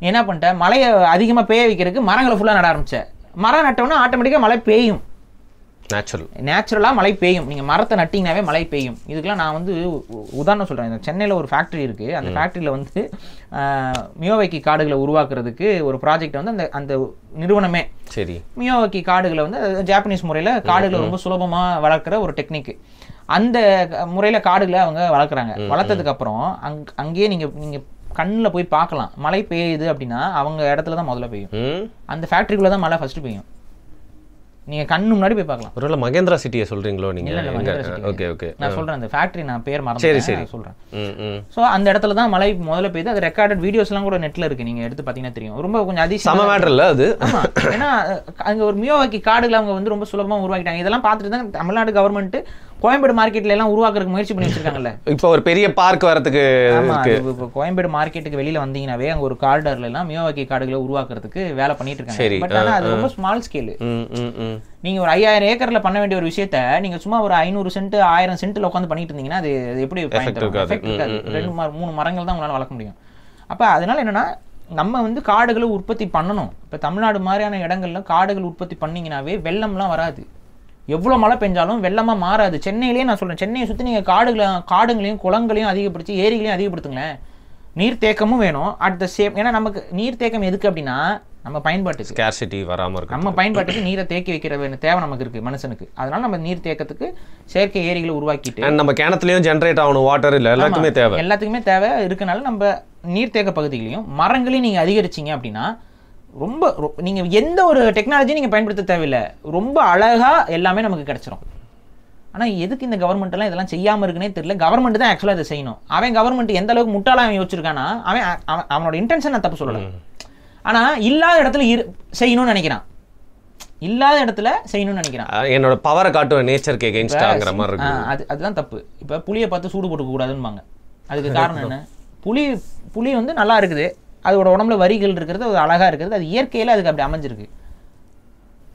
என்ன பண்ணிட்டேன், மழையை அதிகமாக பெய்ய வைக்கிறதுக்கு மரங்களை ஃபுல்லாக நட ஆரம்பித்தேன். மரம் நட்டோன்னா ஆட்டோமேட்டிக்காக மழை பெய்யும், நேச்சுரலாக மழை பெய்யும். நீங்கள் மரத்தை நட்டிங்கனாவே மழை பெய்யும். இதுக்கெல்லாம் நான் வந்து உதாரணம் சொல்கிறேன். இந்த சென்னையில் ஒரு ஃபேக்ட்ரி இருக்குது, அந்த ஃபேக்ட்ரியில் வந்து மியோவைக்கி காடுகளை உருவாக்குறதுக்கு ஒரு ப்ராஜெக்ட் வந்து அந்த நிறுவனமே சரி மியோவைக்கி காடுகளை வந்து ஜாப்பனீஸ் முறையில் காடுகளை ரொம்ப சுலபமாக வளர்க்குற ஒரு டெக்னிக்கு, அந்த முறையில் காடுகளை அவங்க வளர்க்குறாங்க. வளர்த்ததுக்கப்புறம் அங்கேயே நீங்கள் கண்ணில் போய் பார்க்கலாம், மழை பெய்யுது அப்படின்னா அவங்க இடத்துல தான் முதல்ல பெய்யும், அந்த ஃபேக்ட்ரிக்குள்ளே தான் மழை ஃபஸ்ட்டு பெய்யும். நீங்க கண்ணு முன்னாடி போய் பார்க்கலாம். ஒருவேளை மகேந்திரா சிட்டியை சொல்றீங்களோ நீங்க? ஓகே ஓகே, நான் சொல்றேன், அந்த ஃபேக்டரி நான் பேர் மறந்துட்டேன், சொல்றேன். சோ அந்த இடத்துல தான் மழை முதல்ல பெய்யுது. அது ரெக்கார்டட் வீடியோஸ் எல்லாம் கூட நெட்ல இருக்கு, நீங்க எடுத்து பாத்தீங்கன்னா தெரியும். ரொம்ப கொஞ்சம் அதிசயமா மேட்டர் இல்ல அது. ஏன்னா அங்க ஒரு மியோவாக்கி காடுகளை அவங்க வந்து ரொம்ப சுலபமா உருவாக்கிட்டாங்க. இதெல்லாம் பார்த்துட்டு தான் தமிழ்நாடு கவர்மெண்ட் கோயம்பேடு மார்க்கெட்ல எல்லாம் உருவாக்குறதுக்கு முயற்சி பண்ணி வச்சிருக்காங்கல்ல. இப்போ ஒரு பெரிய பார்க் வரதுக்கு இப்போ கோயம்பேடு மார்க்கெட்டுக்கு வெளியில வந்தீங்கன்னாவே அங்க ஒரு கார்டர்ல எல்லாம் மியாவாக்கி காடுகளை உருவாக்குறதுக்கு வேலை பண்ணிட்டு இருக்காங்க. பட் ஆனா அது ரொம்ப ஸ்மால் ஸ்கேல். நீங்க ஒரு 5000 ஏக்கர்ல பண்ண வேண்டிய ஒரு விஷயத்த நீங்க சும்மா ஒரு 500 சென்ட் 1000 சென்ட்ல உட்காந்து பண்ணிட்டு இருந்தீங்கன்னா அது எப்படி இருக்காது. 2-3 மரங்கள் தான் உங்களால வளர்க்க முடியும். அப்ப அதனால என்னன்னா நம்ம வந்து காடுகளை உற்பத்தி பண்ணணும். இப்ப தமிழ்நாடு மாதிரியான இடங்கள்ல காடுகள் உற்பத்தி பண்ணீங்கன்னாவே வெள்ளம்லாம் வராது. எவ்வளவு மழை பெஞ்சாலும் வெள்ளமா மாறாது. சென்னையிலேயே நான் சொல்றேன், சென்னையை சுத்தி நீங்க காடுகளையும் குளங்களையும் அதிகப்படுத்தி ஏரிகளையும் அதிகப்படுத்துங்களேன். நீர்த்தேக்கமும் வேணும் அட் த சேம். ஏன்னா நமக்கு நீர்த்தேக்கம் எதுக்கு அப்படின்னா நம்ம பயன்பாட்டுக்கு, ஸ்கேர்சிட்டி வராம இருக்கு, நம்ம பயன்பாட்டுக்கு நீரை தேக்கி வைக்கிற தேவை நமக்கு இருக்கு மனுஷனுக்கு. அதனால நம்ம நீர் தேக்கத்துக்கு செயற்கை ஏரிகளை உருவாக்கிட்டு நம்ம கிணத்துலயும் ஜென்ரேட் ஆகணும் வாட்டர், இல்ல எல்லாத்துக்குமே தேவை, எல்லாத்துக்குமே தேவை இருக்கனால நம்ம நீர்த்தேக்க பகுதிகளையும் மரங்களையும் நீங்க அதிகரிச்சிங்க அப்படின்னா ரொம்ப நீங்க எந்த ஒரு டெக்னாலஜியும் நீங்க பயன்படுத்த தேவையில்லை, ரொம்ப அழகா எல்லாமே நமக்கு கிடைச்சிரும். ஆனா எதுக்கு இந்த கவர்மெண்ட் எல்லாம் இதெல்லாம் செய்யாம இருக்குன்னே தெரியல. கவர்மெண்ட் தான் ஆக்சுவலா இதை செய்யணும். அவன் கவர்மெண்ட் எந்த அளவுக்கு முட்டாளா அவன் யோசிச்சிருக்கானா, அவனோட இன்டென்ஷன் நான் தப்பு சொல்லல. ஆனா இல்லாத இடத்துல செய்யணும்னு நினைக்கிறான், இல்லாத இடத்துல செய்யணும்னு நினைக்கிறான். என்னோட பவரை காட்டுவேன் நேச்சருக்கு எகென்ஸ்டாங்கிற மாதிரி இருக்கு. அதுதான் தப்பு. இப்ப புளியை பார்த்து சூடு போட்டுக்க கூடாதுன்னு. அதுக்கு காரணம் என்ன? புளி வந்து நல்லா இருக்குது, அதோட உடம்புல வரிகள் இருக்கிறது, அது அழகா இருக்கிறது, அது இயற்கையில அதுக்கு அப்படி அமைஞ்சிருக்கு.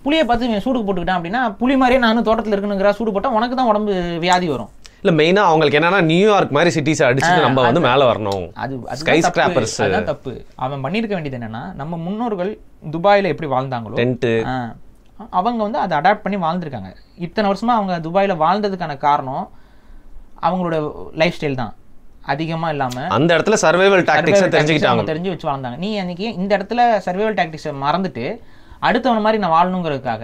புளியை பார்த்து சூடு போட்டுக்கிட்டான் அப்படின்னா புளி மாதிரியே நானும் தோட்டத்தில் இருக்கணுங்கிற சூடு போட்டால் உனக்கு தான் உடம்பு வியாதி வரும். இல்ல மெயினா அவங்களுக்கு என்னன்னா நியூயார்க் மாதிரி சிட்டிஸ் அடிச்சுட்டு நம்ம வந்து மேல வரணும். அது ஸ்கை ஸ்கிராப்பர்ஸ். அதான் தப்பு. அவன் பண்ணிருக்க வேண்டியது என்னன்னா, நம்ம முன்னோர்கள் துபாயில எப்படி வாழ்ந்தாங்களோ டென்ட், அவங்க வந்து அதை அடாப்ட் பண்ணி வாழ்ந்துருக்காங்க. இத்தனை வருஷமா அவங்க துபாயில வாழ்ந்ததுக்கான காரணம் அவங்களோட லைஃப் ஸ்டைல் தான். அதிகமா இல்லாம அந்த இடத்துல சர்வைவல் டாக்டிக்ஸ் தெரிஞ்சு வச்சு வாழ்ந்தாங்க. நீ அன்னைக்கு இந்த இடத்துல சர்வைவல் டாக்டிக்ஸை மறந்துட்டு அடுத்தவன மாதிரி நான் வாழணுங்கிறதுக்காக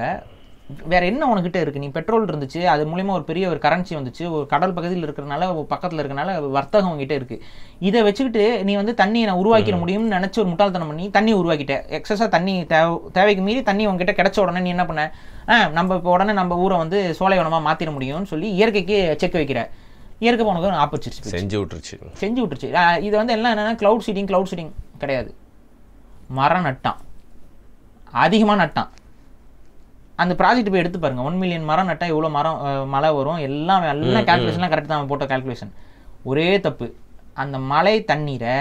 வேற என்ன உனக்கிட்ட இருக்கு? நீ பெட்ரோல் இருந்துச்சு, அது மூலியமா ஒரு பெரிய ஒரு கரன்சி வந்துச்சு, ஒரு கடல் பகுதியில் இருக்கிறனால பக்கத்துல இருக்கனால வர்த்தகம் உங்ககிட்ட இருக்கு. இதை வச்சுக்கிட்டு நீ வந்து தண்ணியை நான் உருவாக்கிட முடியும்னு நினைச்சு ஒரு முட்டாள்தனம் பண்ணி தண்ணி உருவாக்கிட்ட. எக்ஸஸா தண்ணி தேவைக்கு மீறி தண்ணி உங்ககிட்ட கிடைச்ச உடனே நீ என்ன பண்ண, நம்ம இப்போ உடனே நம்ம ஊரை வந்து சோலைவனமா மாத்திர முடியும்னு சொல்லி இயற்கைக்கு செக் வைக்கிற. இயற்கை உனக்கு ஆப்பர்ச்சுனிட்டி செஞ்சு விட்டுருச்சு. இது வந்து எல்லாம் என்னன்னா கிளவுட் சீடிங் கிடையாது. மரம் நட்டான், அதிகமா நட்டான். அந்த ப்ராஜெக்ட் போய் எடுத்து பாருங்க, 1 மில்லியன் மரம் நட்டா எவ்வளவு மழை வரும், எல்லாம் கால்குலேஷன்லாம் கரெக்ட் தான் போட்ட கால்குலேஷன். ஒரே தப்பு, அந்த மழை தண்ணீரை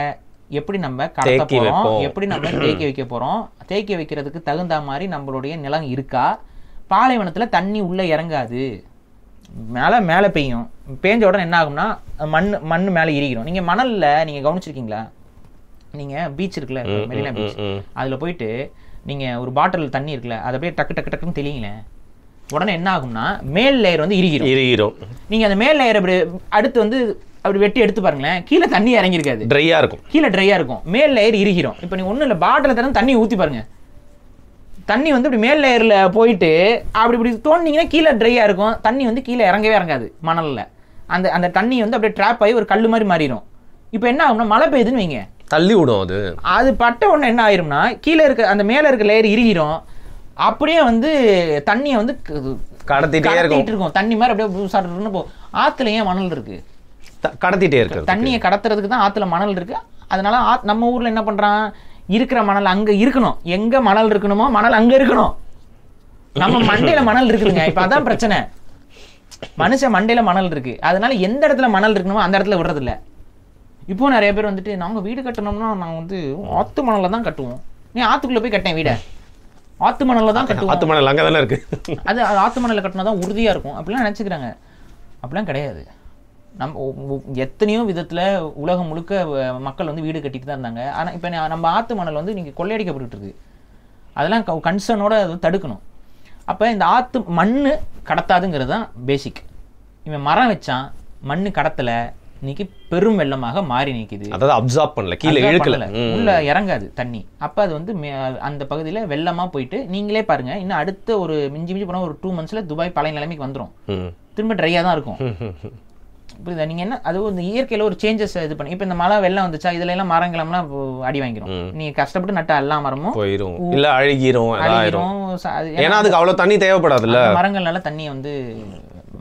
எப்படி நம்ம கடத்த போறோம், எப்படி நம்ம தேக்கி வைக்க போறோம், தேக்கி வைக்கிறதுக்கு தகுந்த மாதிரி நம்மளுடைய நிலம் இருக்கா? பாலைவனத்துல தண்ணி உள்ள இறங்காது, மேலே பெய்யும். பேஞ்ச உடனே என்ன ஆகும்னா மண் மேலே இறுகிறோம். நீங்க மணல்ல நீங்க கவனிச்சிருக்கீங்களா? நீங்க பீச் இருக்குல்ல, மெரினா பீச், அதுல போயிட்டு நீங்க ஒரு பாட்டில் தண்ணி இருக்குல்ல, அதை அப்படியே டக்குன்னு தெளிங்களேன், உடனே என்ன ஆகும்னா மேல் லேயர் வந்து இறுகிறோம். நீங்க அந்த மேல் லேயர் அப்படி அடுத்து வந்து அப்படி வெட்டி எடுத்து பாருங்களேன், கீழே தண்ணி இறங்கிருக்காது, ட்ரையா இருக்கும், கீழே ட்ரையா இருக்கும், மேல் லேயர் இறுகிறோம். இப்போ நீங்க ஒன்றும் இல்லை, பாட்டில் தண்ணி ஊற்றி பாருங்க, தண்ணி வந்து இப்படி மேல் லேயர்ல போயிட்டு அப்படி தோண்டிங்கன்னா கீழே ட்ரையா இருக்கும், தண்ணி வந்து கீழே இறங்காது மணல்ல. அந்த தண்ணி வந்து அப்படியே ட்ராப் ஆகி ஒரு கல் மாதிரி மாறிடும். இப்போ என்ன ஆகும்னா மழை பெய்யுதுன்னு வைங்க, தள்ளி விடும். அது பட்ட உடனே என்ன ஆயிரும்னா கீழே இருக்க அந்த மேல இருக்க லேயர் இறுகிறோம், அப்படியே வந்து தண்ணியை வந்து கடத்திட்டே இருக்கும். தண்ணி மாதிரி அப்படியே போ. ஆத்துல ஏன் மணல் இருக்கு? கடத்திட்டே இருக்கு. தண்ணியை கடத்துறதுக்கு தான் ஆத்துல மணல் இருக்கு. அதனால நம்ம ஊர்ல என்ன பண்றான், இருக்கிற மணல் அங்க இருக்கணும், எங்க மணல் இருக்கணுமோ மணல் அங்க இருக்கணும். நம்ம மண்டையில மணல் இருக்குதுங்க. இப்ப அதான் பிரச்சனை, மனுஷன் மண்டையில மணல் இருக்கு, அதனால எந்த இடத்துல மணல் இருக்கணுமோ அந்த இடத்துல விடுறது இல்ல. இப்போ நிறைய பேர் வந்துட்டு நாங்க வீடு கட்டணும்னா நாங்க வந்து ஆத்து மணல்ல தான் கட்டுவோம். நீ ஆத்துக்குள்ள போய் கட்டேன் வீட, ஆத்து மணல்ல தான் கட்டுவோம். ஆத்து மணல் அங்க தானே இருக்கு, அது ஆத்து மணல்ல கட்டினா தான் உறுதியா இருக்கும் அப்படிலாம் நினைச்சுக்கிறாங்க. அப்படிலாம் கிடையாது. நம்ம எத்தனையோ விதத்துல உலகம் முழுக்க மக்கள் வந்து வீடு கட்டிட்டு தான் இருந்தாங்க. ஆனா இப்ப நம்ம ஆத்து மணல் வந்து நீங்க கொள்ளையடிக்கப்பட்டு இருக்கு, அதெல்லாம் கன்சர்னோட தடுக்கணும். அப்ப இந்த ஆத்து மண்ணு கடத்தாதுங்கிறது தான் பேசிக். இவன் மரம் வச்சான், மண்ணு கடத்தல, இன்னைக்கு பெரும் வெள்ளமாக மாறி நிற்குது. அதாவது அப்சார்ப் பண்ணல, கீழே இழுக்கல, உள்ள இறங்காது தண்ணி. அப்ப அது வந்து அந்த பகுதியில வெள்ளமா போயிட்டு நீங்களே பாருங்க, இன்னும் அடுத்த ஒரு மிஞ்சி போனா ஒரு 2 monthsல துபாய் பழைய நிலைமைக்கு வந்துடும். திரும்ப ட்ரையா தான் இருக்கும். புரியுதா? நீங்க என்ன அது இந்த இயற்கையில ஒரு சேஞ்சஸ் இது பண்ணி, இப்ப இந்த மழை வெள்ளம் வந்துச்சா இதுல எல்லாம் மரங்கள்லாம் அடி வாங்கிரும். நீங்க கஷ்டப்பட்டு நட்ட எல்லா மரமும் போயிரும், இல்ல அழுகிரும். ஏன்னா அதுக்கு அவ்வளவு தண்ணி தேவைப்படாதுல்ல. மரங்கள்னால தண்ணியை வந்து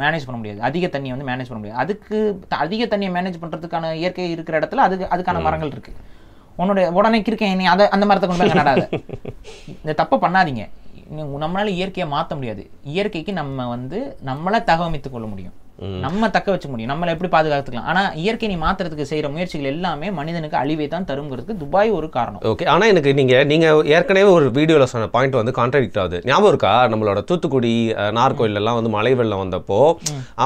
மேனேஜ் பண்ண முடியாது, அதிக தண்ணியை வந்து மேனேஜ் பண்ண முடியாது. அதுக்கு அதிக தண்ணியை மேனேஜ் பண்றதுக்கான இயற்கை இருக்கிற இடத்துல அதுக்கான மரங்கள் இருக்கு. உடனே இருக்கேன் நீ அதை அந்த மரத்தை கொண்டு போய் நடாத. இந்த தப்பை பண்ணாதீங்க. நம்மளால இயற்கையை மாற்ற முடியாது. இயற்கைக்கு நம்ம வந்து நம்மளை தகவமைத்துக் கொள்ள முடியும். நம்ம தக்க வச்சுக்க முடியும், நம்மளை எப்படி பாதுகாத்துக்கலாம். ஆனா இயற்கை நீ மாத்துறதுக்கு செய்யற முயற்சிகள் எல்லாமே மனிதனுக்கு அழிவை தான் தருங்கிறதுக்கு துபாய் ஒரு காரணம். ஓகே, ஆனா எனக்கு நீங்க ஏற்கனவே ஒரு வீடியோல சொன்ன பாயிண்ட் வந்து கான்ட்ராடிக்ட் ஆகுது. ஞாபகம் இருக்கா, நம்மளோட தூத்துக்குடி நார்கோயில் எல்லாம் வந்து மழை வெள்ளம் வந்தப்போ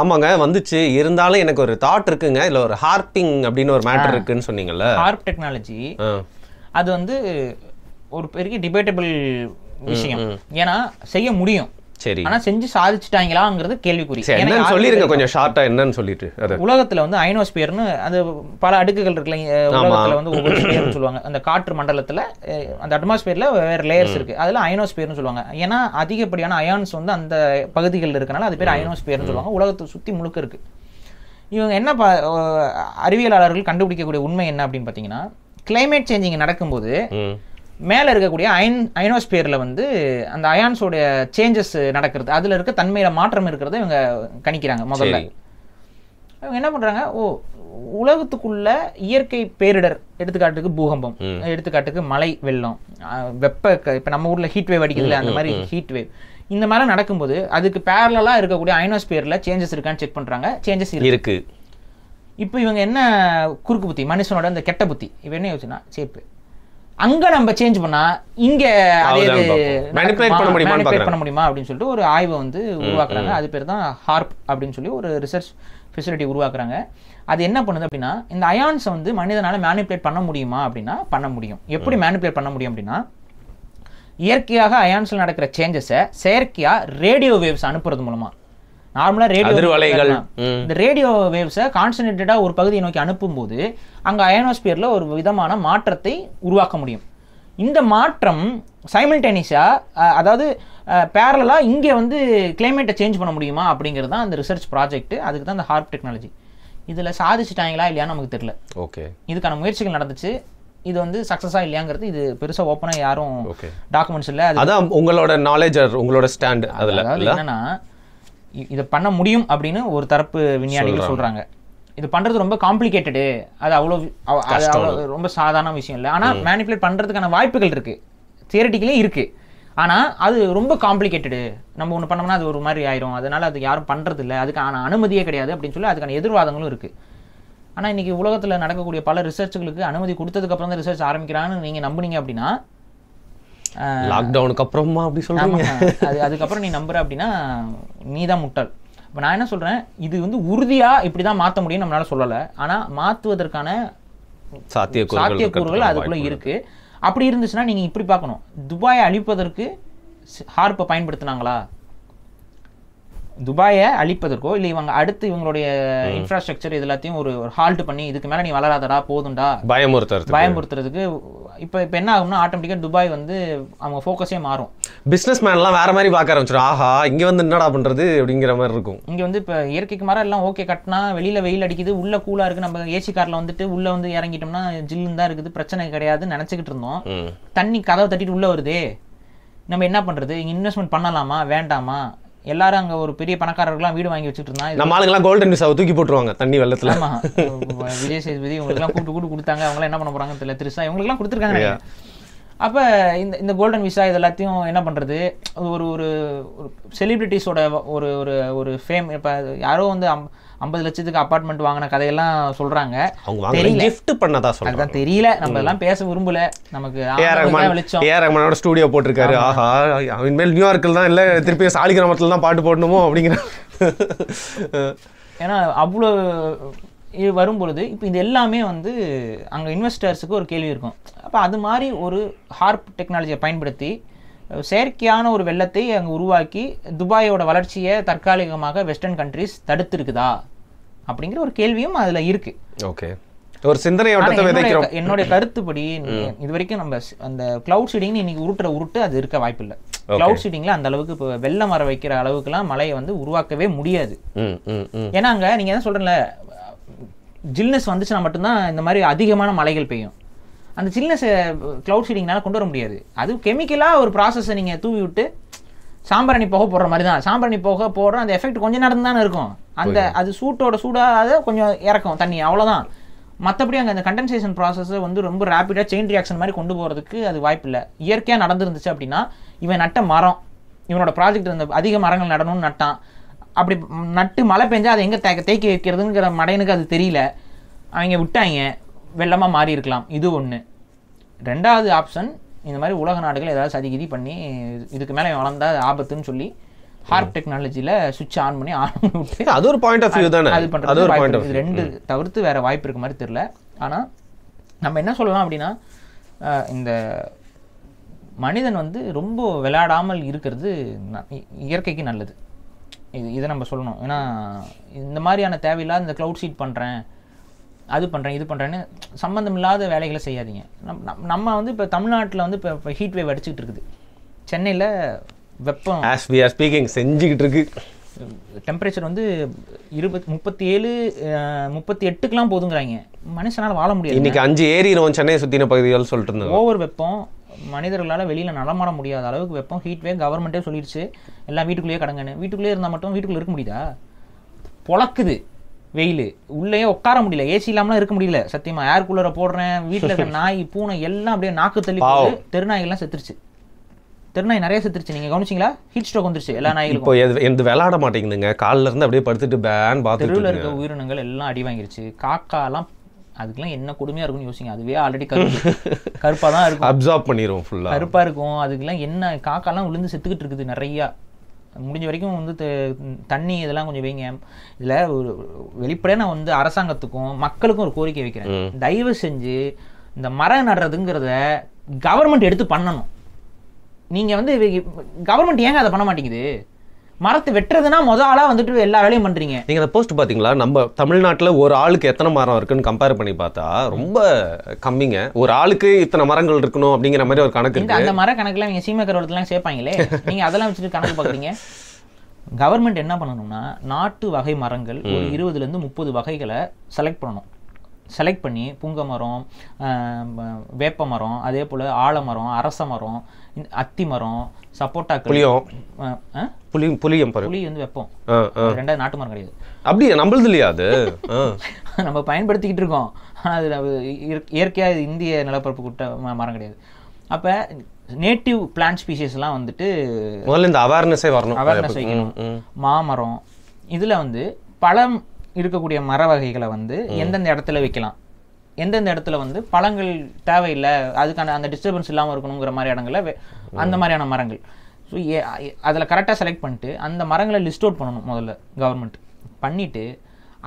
ஆமாங்க வந்துச்சு, இருந்தாலும் எனக்கு ஒரு தாட் இருக்குங்க, இல்ல ஒரு ஹார்பிங் அப்படின்னு ஒரு மேட்டர் இருக்குன்னு சொன்னீங்கல்ல. ஹார்ப் டெக்னாலஜி அது வந்து ஒரு பெரிய டிபேட்டபிள் விஷயம். ஏன்னா செய்ய முடியும், சரி, ஆனா செஞ்சு சாதிச்சுட்டாங்களாங்கிறது கேள்விக்குறி. என்னன்னு சொல்லிருங்க கொஞ்சம் ஷார்ட்டா, என்னன்னு சொல்லிட்டு. உலகத்துல வந்து அயனோஸ்பியர்னு அது பல அடுக்குகள் இருக்குல்ல, உலகத்துல வந்து ஒவ்வொரு ஸ்பியர்னு சொல்லுவாங்க. அந்த காற்று மண்டலத்துல அந்த அட்மாஸ்பியர்ல வேற லேயர்ஸ் இருக்கு, அதுல அயனோஸ்பியர்னு சொல்லுவாங்க. ஏன்னா அதிகப்படியான அயான்ஸ் வந்து அந்த பகுதிகளில் இருக்கனால அது பேர் அயனோஸ்பியர்னு சொல்லுவாங்க. உலகத்தை சுத்தி முழுக்க இருக்கு. இவங்க என்ன அறிவியலாளர்கள் கண்டுபிடிக்கக்கூடிய உண்மை என்ன அப்படின்னு பாத்தீங்கன்னா, கிளைமேட் சேஞ்சிங் நடக்கும்போது மேல இருக்கக்கூடிய அயனோஸ்பியர்ல வந்து அந்த அயான்ஸோட சேஞ்சஸ் நடக்கிறது, அதுல இருக்க தன்மையில மாற்றம் இருக்கிறத இவங்க கணிக்கிறாங்க. முதல்ல இவங்க என்ன பண்றாங்க, உலகத்துக்குள்ள இயற்கை பேரிடர், எடுத்துக்காட்டுக்கு பூகம்பம், எடுத்துக்காட்டுக்கு மழை வெள்ளம், வெப்ப, இப்ப நம்ம ஊர்ல ஹீட் வேவ் அடிக்குதுல அந்த மாதிரி ஹீட் வேவ், இந்த மாதிரி நடக்கும்போது அதுக்கு பேரலா இருக்கக்கூடிய அயனோஸ்பியர்ல சேஞ்சஸ் இருக்கான்னு செக் பண்றாங்க. சேஞ்சஸ் இருக்கு. இப்போ இவங்க என்ன குறுக்கு புத்தி, மனுஷனோட அந்த கெட்ட புத்தி, இவ என்ன யோசிச்சுனா, சேப்பு அங்க நம்ம சேஞ்ச் பண்ணா இங்க மேனிபுலேட் பண்ண முடியுமா அப்படின்னு சொல்லிட்டு ஒரு ஆய்வை வந்து உருவாக்குறாங்க. அது பேர் தான் ஹார்ப் அப்படின்னு சொல்லி ஒரு ரிசர்ச் ஃபெசிலிட்டி உருவாக்குறாங்க. அது என்ன பண்ணுது அப்படின்னா, இந்த அயான்ஸை வந்து மனிதனால மேனிபுலேட் பண்ண முடியுமா அப்படின்னா பண்ண முடியும். எப்படி மேனிபுலேட் பண்ண முடியும் அப்படின்னா, இயற்கையாக அயான்ஸ்ல நடக்கிற சேஞ்சஸை செயற்கையா ரேடியோ வேவ்ஸ் அனுப்புறது மூலமா. நார்மலா ரேடியோ இந்த ரேடியோ வேவ்ஸை கான்சன்ட்ரேட்டடா ஒரு பகுதியை நோக்கி அனுப்பும்போது அங்க அயனோஸ்பியர்ல ஒரு விதமான மாற்றத்தை உருவாக்க முடியும். இந்த மாற்றம் சைமல்டேனியஸா, அதாவது பேரலா இங்க வந்து கிளைமேட்டை சேஞ்ச் பண்ண முடியுமா அப்படிங்கிறது தான் அந்த ரிசர்ச் ப்ராஜெக்ட். அதுக்கு தான் அந்த ஹார்ப் டெக்னாலஜி. இதுல சாதிச்சுட்டாங்களா இல்லையான்னு நமக்கு தெரியல. ஓகே, இதுக்கான முயற்சிகள் நடந்துச்சு. இது வந்து சக்சஸா இல்லையாங்கிறது இது பெருசா ஓப்பனா யாரும் டாக்குமெண்ட்ஸ் இல்ல. அதான் உங்களோட நாலேஜ், உங்களோட ஸ்டாண்ட். அதுல என்னன்னா, இதை பண்ண முடியும் அப்படின்னு ஒரு தரப்பு விஞ்ஞானிகள் சொல்றாங்க. இது பண்றது ரொம்ப காம்ப்ளிகேட்டடு, அது அவ்வளோ ரொம்ப சாதாரண விஷயம் இல்லை. ஆனா மேனிபுலேட் பண்றதுக்கான வாய்ப்புகள் இருக்கு, தியரிட்டிக்கலே இருக்கு. ஆனா அது ரொம்ப காம்ப்ளிகேட்டடு, நம்ம ஒன்று பண்ணோம்னா அது ஒரு மாதிரி ஆயிரும், அதனால அது யாரும் பண்றது இல்லை, அதுக்கான அனுமதியே கிடையாது அப்படின்னு சொல்லி அதுக்கான எதிர்வாதங்களும் இருக்கு. ஆனா இன்னைக்கு உலகத்துல நடக்கக்கூடிய பல ரிசர்ச்சுகளுக்கு அனுமதி கொடுத்ததுக்கு அப்புறம் தான் ரிசர்ச் ஆரம்பிக்கிறான்னு நீங்க நம்புனீங்க அப்படின்னா, லாக்டவுனுக்கு அப்புறமா அப்படி சொல்றீங்க, அதுக்கப்புறம் நீ நம்புற அப்படின்னா நீ தான் முட்டாள். இப்போ நான் என்ன சொல்றேன், இது வந்து உறுதியா இப்படிதான் மாற்ற முடியும்னு நம்மளால சொல்லலை. ஆனா மாற்றுவதற்கான சாத்தியக்கூறுகள் அதுக்குள்ள இருக்கு. அப்படி இருந்துச்சுன்னா நீங்க இப்படி பார்க்கணும், துபாயை அழிப்பதற்கு ஹார்ப்பை பயன்படுத்தினாங்களா, துபாயை அழிப்பதற்கோ இல்லை இவங்க அடுத்து இவங்களுடைய இன்ஃப்ராஸ்ட்ரக்சர் இது எல்லாத்தையும் ஒரு ஹால்ட் பண்ணி இதுக்கு மேல நீ வளராதடா போதும்டா பயமுறுத்துறதுக்கு இப்போ என்ன ஆகும்னா, ஆட்டோமேட்டிக்காக துபாய் வந்து அவங்க ஃபோக்கஸே மாறும். பிஸ்னஸ் மேன்லாம் வேற மாதிரி பார்க்க ஆரம்பிச்சிடும். ஆஹா இங்கே வந்து என்னடா பண்ணுறது அப்படிங்கிற மாதிரி இருக்கும். இங்கே வந்து இப்போ இயற்கைக்கு மாற எல்லாம் ஓகே கட்டினா வெளியில் வெயில் அடிக்குது, உள்ள கூலாக இருக்குது, நம்ம ஏசி காரில் வந்துட்டு உள்ளே வந்து இறங்கிட்டோம்னா ஜில்லுன்னு தான் இருக்குது, பிரச்சனை கிடையாதுன்னு நினச்சிக்கிட்டு இருந்தோம். தண்ணி கதவை தட்டிட்டு உள்ளே வருதே, நம்ம என்ன பண்ணுறது, இங்கே இன்வெஸ்ட்மெண்ட் பண்ணலாமா வேண்டாமா? எல்லாரும் அங்க ஒரு பெரிய பணக்காரர்கள்லாம் வீடு வாங்கி வச்சுட்டு இருந்தாங்க. நம்ம ஆளுங்கெல்லாம் கோல்டன் விசாவை தூக்கி போட்டுருவாங்க தண்ணி வெள்ளத்துல. ஆமா, விஜய் சேதுபதி இவங்களுக்குலாம் கூட்டு கொடுத்தாங்க, அவங்களாம் என்ன பண்ண போறாங்க தெரியல. திருசா இவங்களுக்குலாம் கொடுத்துருக்காங்க. அப்ப இந்த கோல்டன் விசா இது எல்லாத்தையும் என்ன பண்றது, ஒரு ஒரு செலிபிரிட்டிஸோட ஒரு ஒரு ஒரு ஃபேம். இப்ப யாரோ வந்து 50 லட்சத்துக்கு அப்பார்ட்மெண்ட் வாங்கின கதையெல்லாம் சொல்றாங்க. அதுதான் தெரியல, நம்ம எல்லாம் பேச விரும்பல. நமக்கு ரஹ்மானோட ஸ்டுடியோ போட்டிருக்காரு. ஆஹா இனிமேல் நியூயார்க்கில் தான் இல்லை திருப்பி சாலிகிராமத்தில் தான் பாட்டு போடணுமோ அப்படிங்கிற. ஏன்னா அவ்வளோ இது வரும்பொழுது இப்போ இது எல்லாமே வந்து அங்கே இன்வெஸ்டர்ஸுக்கு ஒரு கேள்வி இருக்கும். அப்போ அது மாதிரி ஒரு ஹார்ப் டெக்னாலஜியை பயன்படுத்தி செயற்கையான ஒரு வெள்ளத்தை அங்கே உருவாக்கி துபாயோட வளர்ச்சியை தற்காலிகமாக வெஸ்டர்ன் கண்ட்ரிஸ் தடுத்துருக்குதா அப்படிங்கிற ஒரு கேள்வியும் அதில் இருக்கு. ஓகே, ஒரு சிந்தனையோட்டத்தை விதைக்கிறோம். என்னுடைய கருத்துப்படி இது வரைக்கும் நம்ம அந்த கிளவுட் சீடிங் இன்னைக்கு உருட்டு அது இருக்க வாய்ப்பு இல்லை. கிளவுட் சீடிங்ல அந்த அளவுக்கு இப்போ வெள்ளம் வர வைக்கிற அளவுக்குலாம் மழையை வந்து உருவாக்கவே முடியாது. ஏன்னா அங்கே நீங்கள் என்ன சொல்கிறேன்ல, ஜில்னஸ் வந்துச்சுன்னா மட்டும்தான் இந்த மாதிரி அதிகமான மழைகள் பெய்யும். அந்த ஜில்னஸ் கிளவுட் சீடிங்னால கொண்டு வர முடியாது. அது கெமிக்கலாக ஒரு ப்ராசஸை நீங்கள் தூவி விட்டு சாம்பிராணி போக போடுற மாதிரி தான். சாம்பிராணி போக போடுற அந்த எஃபெக்ட் கொஞ்சம் நேரம் தானே இருக்கும். அந்த அது சூடாக கொஞ்சம் இறக்கும் தண்ணி, அவ்வளோதான். மற்றபடி அங்கே அந்த கண்டென்சேஷன் ப்ராசஸை வந்து ரொம்ப ரேப்பிடாக செயின் ரியாக்ஷன் மாதிரி கொண்டு போகிறதுக்கு அது வாய்ப்பு இல்லை. இயற்கையாக நடந்துருந்துச்சு அப்படின்னா, இவன் நட்ட மரம், இவனோட ப்ராஜெக்ட் அந்த அதிக மரங்கள் நடணும்னு நட்டான், அப்படி நட்டு மழை பெஞ்சா அதை எங்கே தேக்கி வைக்கிறதுங்கிற மடையனுக்கு அது தெரியல, அவங்க விட்டாங்க, வெள்ளமாக மாறி இருக்கலாம். இது ஒன்று. ரெண்டாவது ஆப்ஷன், இந்த மாதிரி உலக நாடுகள் ஏதாவது சதிகிதி பண்ணி இதுக்கு மேலே வளர்ந்தா ஆபத்துன்னு சொல்லி ஹார்ப் டெக்னாலஜியில் சுவிட்ச் ஆன் பண்ணி விட்டு அது ஒரு பாயிண்ட் ஆஃப் வியூ தானே. அது பண்ணுறது இது ரெண்டு தவிர்த்து வேறு வாய்ப்பு இருக்க மாதிரி தெரியல. ஆனால் நம்ம என்ன சொல்லலாம் அப்படின்னா, இந்த மனிதன் வந்து ரொம்ப விளையாடாமல் இருக்கிறது இயற்கைக்கு நல்லது. இதை நம்ம சொல்லணும். ஏன்னா இந்த மாதிரியான தேவையில்லாத இந்த க்ளவுட் சீட் பண்ணுறேன், அது பண்ணுறேன், இது பண்ணுறேன்னு சம்மந்தம் இல்லாத வேலைகளை செய்யாதீங்க. நம்ம வந்து இப்போ தமிழ்நாட்டில் வந்து இப்போ ஹீட் வேவ் அடிச்சுக்கிட்டு இருக்குது. சென்னையில் வெப்பம் as we are speaking செஞ்சுக்கிட்டு இருக்கு. டெம்பரேச்சர் வந்து 37 38க்குலாம் போதுங்கிறாங்க. மனுஷனால் வாழ முடியாது. இன்னைக்கு 5 ஏறிடும் சென்னையை சுற்றின பகுதிகள் சொல்லிட்டு இருந்தாங்க. ஓவர் வெப்பம், மனிதர்களால் வெளியில் நடமாட முடியாத அளவுக்கு வெப்பம், ஹீட் வேவ். கவர்மெண்ட்டே சொல்லிடுச்சு எல்லாம் வீட்டுக்குள்ளேயே கடங்கன்னு. வீட்டுக்குள்ளேயே இருந்தால் மட்டும் வீட்டுக்குள்ளே இருக்க முடியுதா? பொழக்குது வெயில், உள்ளேயே உட்கார முடியல, ஏசி இல்லாமலாம் இருக்க முடியல. சத்தியமா ஏர் கூலரை போடுறேன், வீட்டில் இருக்க நாய் பூனை எல்லாம் அப்படியே நாக்கு தள்ளி போகுது. தெருநாய்கள்லாம் செத்துருச்சு. தெருநாய் நிறைய செத்துருச்சு. நீங்கள் கவனிச்சிங்களா? ஹீட் ஸ்ட்ரோக் வந்துருச்சு எல்லா நாய்களுக்கும். இப்போ எந்த விளையாட மாட்டேங்குதுங்க, காலில் இருந்து அப்படியே படுத்துட்டு பேன் பார்த்து. தெருவில் இருக்க உயிரினங்கள் எல்லாம் அடி வாங்கிருச்சு. காக்காலாம் அதுக்கெல்லாம் என்ன கொடுமையாக இருக்கும்னு யோசிங்க. அதுவே ஆல்ரெடி கருப்பாக தான் இருக்கும், அப்சார்ப் பண்ணிடுவோம், ஃபுல்லாக கருப்பாக இருக்கும். அதுக்கெல்லாம் என்ன காக்காலாம் விழுந்து செத்துக்கிட்டு இருக்குது நிறையா. முடிஞ்ச வரைக்கும் வந்து தண்ணி இதெல்லாம் கொஞ்சம் வைங்க. இதில் ஒரு வெளிப்படையாக நான் வந்து அரசாங்கத்துக்கும் மக்களுக்கும் ஒரு கோரிக்கை வைக்கிறேன். தயவு செஞ்சு இந்த மரம் நடுறதுங்கிறத கவர்மெண்ட் எடுத்து பண்ணணும். நீங்கள் வந்து கவர்மெண்ட் ஏங்க அதை பண்ண மாட்டேங்குது? மரத்தை வெட்டுறதுனா ஆளாக வந்துட்டு எல்லா வேலையும் பண்ணுறீங்க. நீங்கள் அந்த போஸ்ட் பார்த்தீங்களா? நம்ம தமிழ்நாட்டில் ஒரு ஆளுக்கு எத்தனை மரம் இருக்குன்னு கம்பேர் பண்ணி பார்த்தா ரொம்ப கம்மிங்க. ஒரு ஆளுக்கு இத்தனை மரங்கள் இருக்கணும் அப்படிங்கிற மாதிரி ஒரு கணக்கு இருக்கு. அந்த மர கணக்கில் நீங்கள் சீமக்கருவத்தெல்லாம் சேர்ப்பாங்களே, நீங்கள் அதெல்லாம் வச்சுட்டு கணக்கு பார்க்குறீங்க. கவர்மெண்ட் என்ன பண்ணணும்னா, நாட்டு வகை மரங்கள் ஒரு 20லேருந்து 30 வகைகளை செலக்ட் பண்ணணும். செலக்ட் பண்ணி புங்க மரம், வேப்ப மரம், அதே போல் ஆலமரம், அரச மரம், அத்தி மரம், சப்போட்டா, புளி வந்து வெப்பம். ரெண்டாவது நாட்டு மரம் கிடையாது. அப்படியே நம்மளது இல்லையா அது? நம்ம பயன்படுத்திக்கிட்டு இருக்கோம். அது இயற்கையாக இந்திய நிலப்பரப்பு கூட்ட மரம் கிடையாது. அப்போ நேட்டிவ் பிளான்ட் ஸ்பீஷிஸ்லாம் வந்துட்டு முதல்ல இந்த அவேர்னஸே வரணும். அவேர்னஸ் வைக்கணும். மாமரம், இதில் வந்து பழம் இருக்கக்கூடிய மர வகைகளை வந்து எந்தெந்த இடத்துல வைக்கலாம், எந்தெந்த இடத்துல வந்து பழங்கள் தேவையில்லை, அதுக்கான அந்த டிஸ்டர்பன்ஸ் இல்லாமல் இருக்கணுங்கிற மாதிரி இடங்களில் அந்த மாதிரியான மரங்கள். ஸோ அதில் கரெக்டாக செலக்ட் பண்ணிட்டு அந்த மரங்களை லிஸ்ட் அவுட் பண்ணணும் முதல்ல கவர்மெண்ட். பண்ணிவிட்டு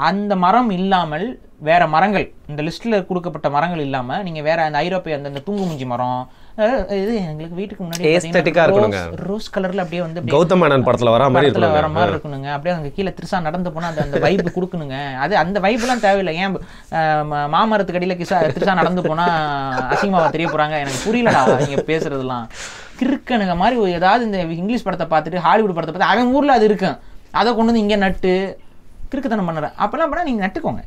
அந்த மரம் இல்லாமல் வேறு மரங்கள், இந்த லிஸ்ட்டில் கொடுக்கப்பட்ட மரங்கள் இல்லாமல் நீங்கள் வேறு அந்த ஐரோப்பிய அந்த தூங்கு மூஞ்சி மரம், இது எங்களுக்கு வீட்டுக்கு முன்னாடி ரோஸ் கலரில் அப்படியே வந்து கௌதம் மேனன் படத்தில் வர மாதிரி இருக்கணுங்க. அப்படியே அங்கே கீழே திருசா நடந்து போனால் அந்த வைப்பு கொடுக்கணுங்க. அது அந்த வைப்புலாம் தேவையில்லை. ஏன் மாமரத்துக்கு அடியில் திருசா நடந்து போனால் அசிங்கமாக தெரிய போகிறாங்க? எனக்கு புரியலடா நீங்கள் பேசுறதுலாம். கிறுக்கனுங்க மாதிரி ஏதாவது இந்த இங்கிலீஷ் படத்தை பார்த்துட்டு ஹாலிவுட் படத்தை பார்த்து அவன் ஊரில் அது இருக்கும், அதை கொண்டு வந்து இங்கே நட்டு கிறுக்குத்தனம் பண்ணுறேன். அப்போல்லாம் பண்ணால் நீங்கள் நட்டுக்கோங்க.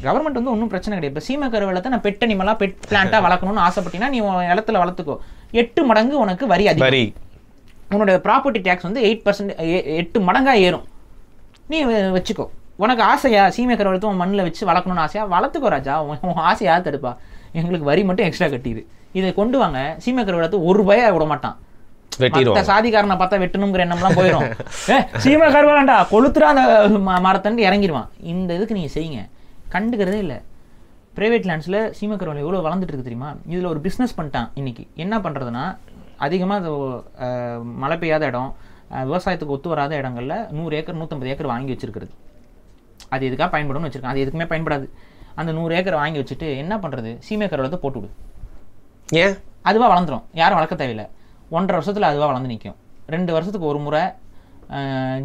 கவர்மெண்ட் வந்து ஒன்றும் பிரச்சனை கிடையாது. இப்போ சீமக்கருவேலத்தை நான் பெட் அனிமலாக பெட் பிளான்ட்டாக வளர்க்கணும்னு ஆசைப்பட்டீங்கன்னா நீ இடத்துல வளர்த்துக்கோ. 8 மடங்கு உனக்கு வரி அதிகம். உன்னோட ப்ராப்பர்ட்டி டேக்ஸ் வந்து 8%, 8 மடங்காக ஏறும். நீ வச்சுக்கோ. உனக்கு ஆசையா சீமக்கருவேலத்தை உன் மண்ணில் வச்சு வளர்க்கணும்னு ஆசையா வளர்த்துக்கோ ராஜா. உன் ஆசையா தடுப்பா. எங்களுக்கு வரி மட்டும் எக்ஸ்ட்ரா கட்டிடு. இதை கொண்டு வாங்க. சீமக்கருவேலத்தை ₹1 விட மாட்டான். சாதிக்காரனை பார்த்தா வெட்டணுங்கிற எண்ணம்லாம் போயிடும். சீமக்கருவேலண்டா கொளுத்துறா அந்த மரத்தண்டு இறங்கிடுவான். இந்த இதுக்கு நீங்கள் செய்யுங்க. கண்டுக்கிறதே இல்லை. ப்ரைவேட் லேண்ட்ஸில் சீமக்கருவேலம் எவ்வளோ வளர்ந்துட்டு இருக்கு தெரியுமா? இதில் ஒரு பிஸ்னஸ் பண்ணிட்டான். இன்றைக்கி என்ன பண்ணுறதுன்னா, அதிகமாக மழை பெய்யாத இடம், விவசாயத்துக்கு ஒத்து வராத இடங்களில் 100 ஏக்கர் 150 ஏக்கர் வாங்கி வச்சுருக்கிறது. அது எதுக்காக பயன்படும்னு வச்சுருக்கான். அது எதுக்குமே பயன்படாது. அந்த 100 ஏக்கர் வாங்கி வச்சுட்டு என்ன பண்ணுறது? சீமக்கருவேலத்தை போட்டு விடு. ஏன்? அதுவாக வளர்ந்துடும். யாரும் வளர்க்க தேவையில்லை. 1.5 வருஷத்தில் அதுவாக வளர்ந்து நிற்கும். 2 வருஷத்துக்கு ஒரு முறை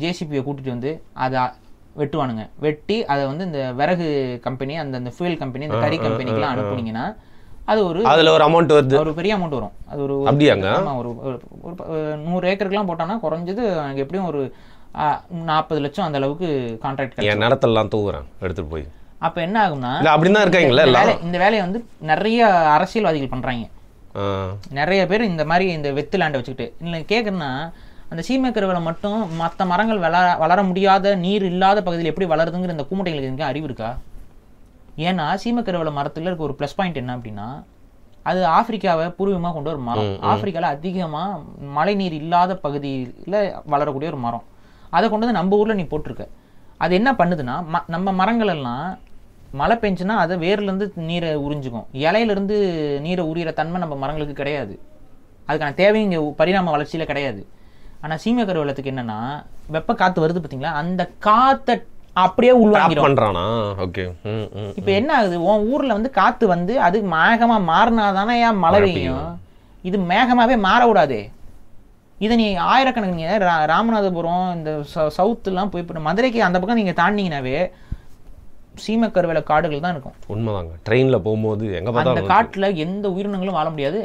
ஜேசிபியை கூட்டிகிட்டு வந்து அதை வெட்டுவானுங்க. வெட்டி அதை வந்து இந்த விறகு கம்பெனி, அந்த ஃபியூல் கம்பெனி, இந்த கறி கம்பெனிக்கெலாம் அனுப்புனீங்கன்னா அது அதில் ஒரு அமௌண்ட் வருது. ஒரு பெரிய அமௌண்ட் வரும். அது ஒரு ஆமாம், ஒரு 100 ஏக்கருக்குலாம் போட்டோன்னா குறைஞ்சது எப்படியும் ஒரு 40 லட்சம் அந்த அளவுக்கு கான்ட்ராக்ட் கிடைக்கும். நிலத்தெல்லாம் தூவுறேன் எடுத்துகிட்டு போய். அப்போ என்ன ஆகும்னா, அப்படின்னா இருக்காங்களா இந்த வேலையை வந்து நிறைய அரசியல்வாதிகள் பண்ணுறாங்க. நிறைய பேர் இந்த மாதிரி இந்த வெத்து லேண்டை வச்சுக்கிட்டு இல்லை கேட்குறேன்னா, அந்த சீமக்கருவேலை மட்டும் மற்ற மரங்கள் வளர முடியாத நீர் இல்லாத பகுதியில் எப்படி வளருதுங்கிற இந்த கூமுட்டைகளுக்கு எங்கே அறிவு இருக்கா? ஏன்னா சீமக்கருவேலை மரத்தில் இருக்க ஒரு ப்ளஸ் பாயிண்ட் என்ன அப்படின்னா, அது ஆப்பிரிக்காவை பூர்வமாக கொண்டு ஒரு மரம். ஆப்பிரிக்காவில் அதிகமாக மழை நீர் இல்லாத பகுதியில் வளரக்கூடிய ஒரு மரம். அதை கொண்டு வந்து நம்ம ஊரில் நீ போட்டிருக்க. அது என்ன பண்ணுதுன்னா நம்ம மரங்கள் எல்லாம் மழை பெஞ்சுன்னா அதை வேர்லேருந்து நீரை உறிஞ்சிக்கும். இலையிலேருந்து நீரை உரிகிற தன்மை நம்ம மரங்களுக்கு கிடையாது. அதுக்கான தேவை இங்கே பரிணாம வளர்ச்சியில் கிடையாது. ஆனால் சீமை கருவேலத்துக்கு என்னன்னா வெப்ப காற்று வருது பார்த்தீங்களா, அந்த காற்றை அப்படியே உள்வாங்கிடும். இப்போ என்ன ஆகுது, உன் ஊரில் வந்து காற்று வந்து அது மேகமாக மாறினாதானே ஏன் மழை பெய்யும். இது மேகமாகவே மாறக்கூடாது. இதை நீ ஆயிரக்கணக்கு ராமநாதபுரம் இந்த சவுத்துலாம் போய் மதுரைக்கு அந்த பக்கம் நீங்கள் தாண்டிங்கனாவே சீமை கருவேல காடுகள் தான் இருக்கும். உண்மைதாங்க. ட்ரெயினில் போகும்போது அந்த காட்டில் எந்த உயிரினங்களும் வாழ முடியாது.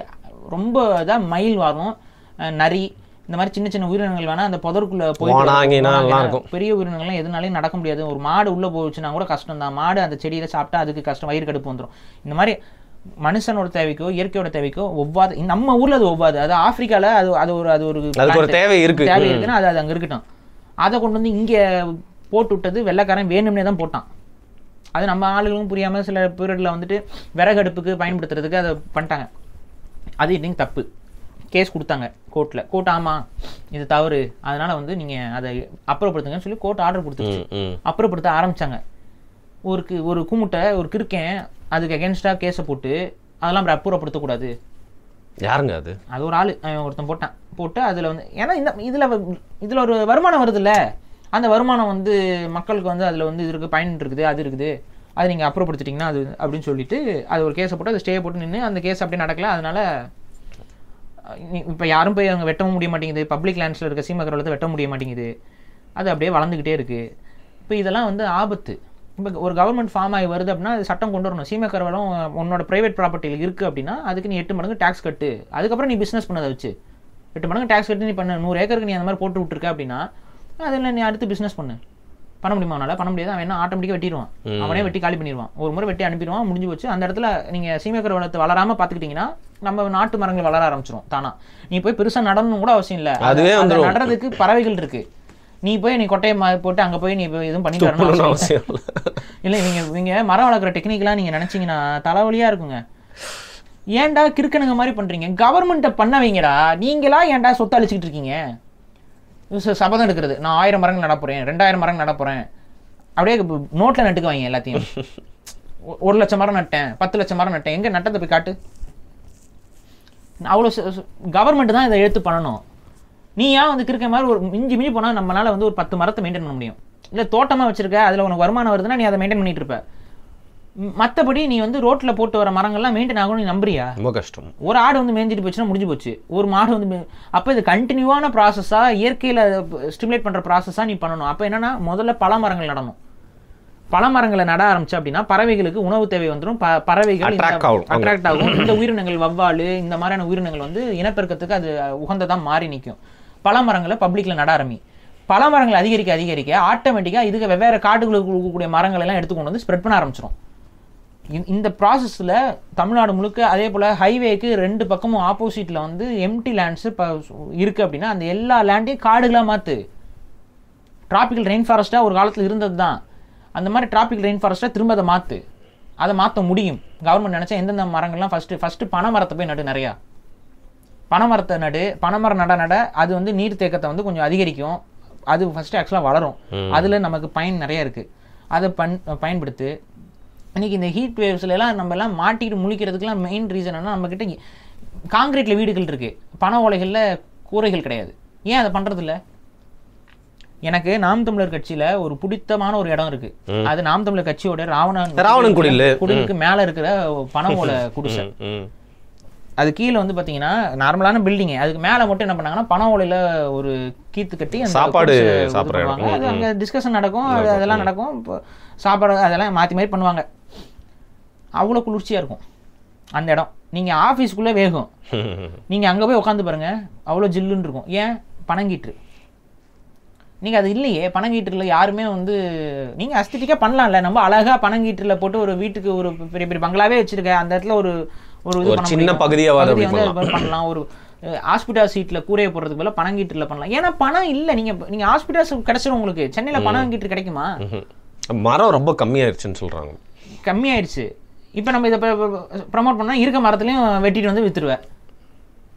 ரொம்ப இதாக மயில் வரும், நரி, இந்த மாதிரி சின்ன சின்ன உயிரினங்கள் வேணால் அந்த புதருக்குள்ளே போய் பெரிய உயிரினங்கள்லாம் எதுனாலையும் நடக்க முடியாது. ஒரு மாடு உள்ளே போச்சுன்னா கூட கஷ்டம் தான். மாடு அந்த செடியில் சாப்பிட்டா அதுக்கு கஷ்டம், வயிறு கடுப்பு வந்துடும். இந்த மாதிரி மனுஷனோட தேவைக்கோ இயற்கையோட தேவைக்கோ ஒவ்வாது. நம்ம ஊரில் அது ஒவ்வாது. அது ஆப்பிரிக்காவில் அது ஒரு தேவை இருக்குன்னா அது அங்கே இருக்கட்டும். அதை கொண்டு வந்து இங்கே போட்டு விட்டது வெள்ளைக்காரன் வேணும்னே தான் போட்டான். அது நம்ம ஆளுகளும் புரியாமல் சில பீரியடில் வந்துட்டு விறகடுப்புக்கு பயன்படுத்துறதுக்கு அதை பண்ணிட்டாங்க. அது இன்னைக்கு தப்பு. கேஸ் கொடுத்தாங்க கோர்ட்டில். கோர்ட் ஆமாம் இது தவறு, அதனால் வந்து நீங்கள் அதை அப்புறப்படுத்துங்கன்னு சொல்லி கோர்ட் ஆர்டர் கொடுத்துருச்சு. அப்புறப்படுத்த ஆரம்பித்தாங்க. ஒரு கூமுட்டை ஒரு கிறுக்கன் அதுக்கு அகேன்ஸ்டாக கேஸை போட்டு அதெல்லாம் அப்புறம் அப்புறப்படுத்தக்கூடாது. யாருங்க அது ஒரு ஆள் ஒருத்தன் போட்டு அதில் வந்து ஏன்னா இதில் ஒரு வருமானம் வருதுல்ல, அந்த வருமானம் வந்து மக்களுக்கு வந்து அதில் வந்து இது இருக்குது, பயன் இருக்குது, அது இருக்குது, அது நீங்கள் அப்புறப்படுத்திட்டிங்கன்னா அது அப்படின்னு சொல்லிட்டு அது ஒரு கேஸை போட்டு அதை ஸ்டே போட்டு நின்று அந்த கேஸ் அப்படியே நடக்கல. அதனால் இப்போ யாரும் போய் அங்கே வெட்டவும் முடிய மாட்டேங்குது. பப்ளிக் லேண்ட்ஸில் இருக்க சீமை கருவேலத்தை வெட்ட முடிய மாட்டேங்குது. அது அப்படியே வளர்ந்துக்கிட்டே இருக்குது. இப்போ இதெல்லாம் வந்து ஆபத்து. இப்போ ஒரு கவர்மெண்ட் ஃபார்ம் ஆகி வருது அப்படின்னா அது சட்டம் கொண்டு வரணும். சீமை கருவேலம் உன்னோட ப்ரைவேட் ப்ராப்பர்ட்டியில் இருக்குது அப்படின்னா அதுக்கு நீ 8 மடங்கு டேக்ஸ் கட்டு. அதுக்கப்புறம் நீ பிஸ்னஸ் பண்ணதை வச்சு 8 மடங்கு டேக்ஸ் கட்டு நீ பண்ண 100 ஏக்கருக்கு நீ அந்த மாதிரி போட்டு விட்டுருக்க அப்படின்னா அதில் நீ அடுத்து பிஸ்னஸ் பண்ண முடியுமா? அவனால் பண்ண முடியாது. அவன் என்ன ஆட்டோமேட்டிக்காக வெட்டிடுவான். அவனே வெட்டி காலி பண்ணிடுவான். ஒரு முறை வெட்டி அனுப்பிடுவான், முடிஞ்சு போச்சு. அந்த இடத்துல நீங்கள் சீமை கருவேலத்தை வளராமல் பார்த்துக்கிட்டிங்கன்னா நம்ம நாட்டு மரங்கள் வளர ஆரம்பிச்சிடும் தானா. நீ போய் பெருசாக நடணும் கூட அவசியம் இல்லை. அதுவே நடுறதுக்கு பறவைகள் இருக்குது. நீ கொட்டையை போட்டு அங்கே போய் நீ எதுவும் பண்ணி தரணும் அவசியம் இல்லை. நீங்கள் மரம் வளர்க்குற டெக்னிக்கெலாம் நீங்கள் நினச்சிங்கன்னா தலைவலியாக இருக்குங்க. ஏன்டா கிறுக்கணுங்க மாதிரி பண்ணுறீங்க? கவர்மெண்ட்டை பண்ண வைங்கடா. நீங்களா ஏன்டா சொத்தை அழிச்சிக்கிட்டு இருக்கீங்க? சபதம் எடுக்கிறது, நான் 1000 மரங்கள் நடப்புறேன், 2000 மரங்கள் நடப்புறேன், அப்படியே நோட்டில் நட்டுக்கு வாங்க எல்லாத்தையும். 1 லட்சம் மரம் நட்டேன், 10 லட்சம் மரம் நட்டேன். எங்கே நட்டத்தை போய் காட்டு. அவ்வளோ கவர்மெண்ட் தான் இதை எடுத்து பண்ணணும். நீ ஏன் வந்து கிறுக்க மாதிரி ஒரு மிஞ்சி போனால் நம்மளால் வந்து ஒரு 10 மரத்தை மெயின்டைன் பண்ண முடியும். இல்லை தோட்டமாக வச்சுருக்க, அதில் உனக்கு வருமானம் வருதுன்னா நீ அதை மெயின்டைன் பண்ணிட்டு இருப்ப. மற்றபடி நீ வந்து ரோட்டில் போட்டு வர மரங்கள்லாம் மெயின்டைன் ஆகணும். நீ நம்புறியா? ரொம்ப கஷ்டம். ஒரு ஆடு வந்து மேய்ஞ்சிட்டு போச்சுன்னா முடிஞ்சு போச்சு. ஒரு மாடு வந்து அப்போ இது கண்டினியூவான ப்ராசஸாக இயற்கையில் ஸ்டிமுலேட் பண்ணுற ப்ராசஸாக நீ பண்ணணும். அப்போ என்னென்னா முதல்ல பல மரங்கள் நடணும். பல மரங்களை நட ஆரம்பிச்சு அப்படின்னா பறவைகளுக்கு உணவு தேவை வந்துடும். பறவைகள் அட்ராக்ட் ஆகும். இந்த உயிரினங்கள் வவ்வால் இந்த மாதிரியான உயிரினங்கள் வந்து இனப்பெருக்கத்துக்கு அது உகந்ததான் மாறி நிற்கும். பல மரங்களை பப்ளிக்கில் நட ஆரம்பி. பல மரங்கள் அதிகரிக்க ஆட்டோமேட்டிக்காக இதுக்கு வெவ்வேறு காடுகளுக்கு இருக்கக்கூடிய மரங்கள் எல்லாம் எடுத்துக்கொண்டு வந்து ஸ்ப்ரெட் பண்ண ஆரம்பிச்சிடும். இந்த ப்ராசஸில் தமிழ்நாடு முழுக்க அதே போல் ஹைவேக்கு 2 பக்கமும் ஆப்போசிட்டில் வந்து எம்டி லேண்ட்ஸு இப்போ இருக்குது அப்படின்னா அந்த எல்லா லேண்டையும் காடுகளாக மாற்று. டிராபிக்கல் ரெயின் ஃபாரஸ்ட்டாக ஒரு காலத்தில் இருந்தது தான். அந்த மாதிரி டிராபிக்கல் ரெயின் ஃபாரஸ்ட்டாக திரும்ப அதை மாற்ற முடியும். கவர்மெண்ட் நினச்சா எந்தெந்த மரங்கள்லாம் ஃபஸ்ட்டு பனை மரத்தை போய் நடு. நிறையா பனைமரத்தை பனைமரம் நட அது வந்து நீர் தேக்கத்தை வந்து கொஞ்சம் அதிகரிக்கும். அது ஃபஸ்ட்டு ஆக்சுவலாக வளரும். அதில் நமக்கு பயன் நிறைய இருக்குது. அதை பயன்படுத்து. இன்றைக்கி இந்த ஹீட் வேவ்ஸ்லாம் நம்ம எல்லாம் மாட்டிக்கிட்டு முழிக்கிறதுக்கெலாம் மெயின் ரீசன் என்னன்னா நம்மக்கிட்ட காங்கிரீட்டில் வீடுகள் இருக்குது, பனை ஓலைகளில் கூரைகள் கிடையாது. ஏன் அதை பண்ணுறதில்ல? எனக்கு நாம் தமிழர் கட்சியில் ஒரு பிடித்தமான ஒரு இடம் இருக்குது. அது நாம் தமிழர் கட்சியோட ராவணன் குடிலுக்கு மேலே இருக்கிற பனை ஓலை குடிசை. அது கீழே வந்து பார்த்தீங்கன்னா நார்மலான பில்டிங்கு, அதுக்கு மேலே மட்டும் என்ன பண்ணாங்கன்னா பனை ஓலையில் ஒரு கீத்து கட்டி சாப்பாடு சாப்பிடுவாங்க. அது அங்கே டிஸ்கஷன் நடக்கும், அதெல்லாம் நடக்கும். இப்போ சாப்பாடு அதெல்லாம் மாற்றி மாதிரி பண்ணுவாங்க. அவ்வளோ குளிர்ச்சியாக இருக்கும் அந்த இடம். நீங்கள் ஆஃபீஸ்க்குள்ளே வேகும், நீங்கள் அங்கே போய் உட்காந்து பாருங்கள், அவ்வளோ ஜில்லுன்னு இருக்கும். ஏன்? பனங்கீற்று. நீங்கள் அது இல்லையே, பனங்கீற்றில் யாருமே வந்து நீங்கள் அஸ்தட்டிக்காக பண்ணலாம்ல. நம்ம அழகாக பனங்கீற்றில் போட்டு ஒரு வீட்டுக்கு ஒரு பெரிய பெரிய பங்களாவே வச்சுருக்க அந்த இடத்துல ஒரு சின்ன பகுதியாக வந்து பண்ணலாம். ஒரு ஹாஸ்பிட்டல் சீட்டில் கூரையை போடுறதுக்கு போல பனங்கீற்றில் பண்ணலாம். ஏன்னா பணம் இல்லை. நீங்கள் ஹாஸ்பிட்டல்ஸ் கிடைச்சிடும் உங்களுக்கு. சென்னையில் பனங்கீற்று கிடைக்குமா? மரம் ரொம்ப கம்மியாயிடுச்சுன்னு சொல்கிறாங்க. கம்மியாயிடுச்சு. இப்போ நம்ம இதை ப்ரமோட் பண்ணால் இருக்க மரத்துலையும் வெட்டிட்டு வந்து விற்றுருவேன்.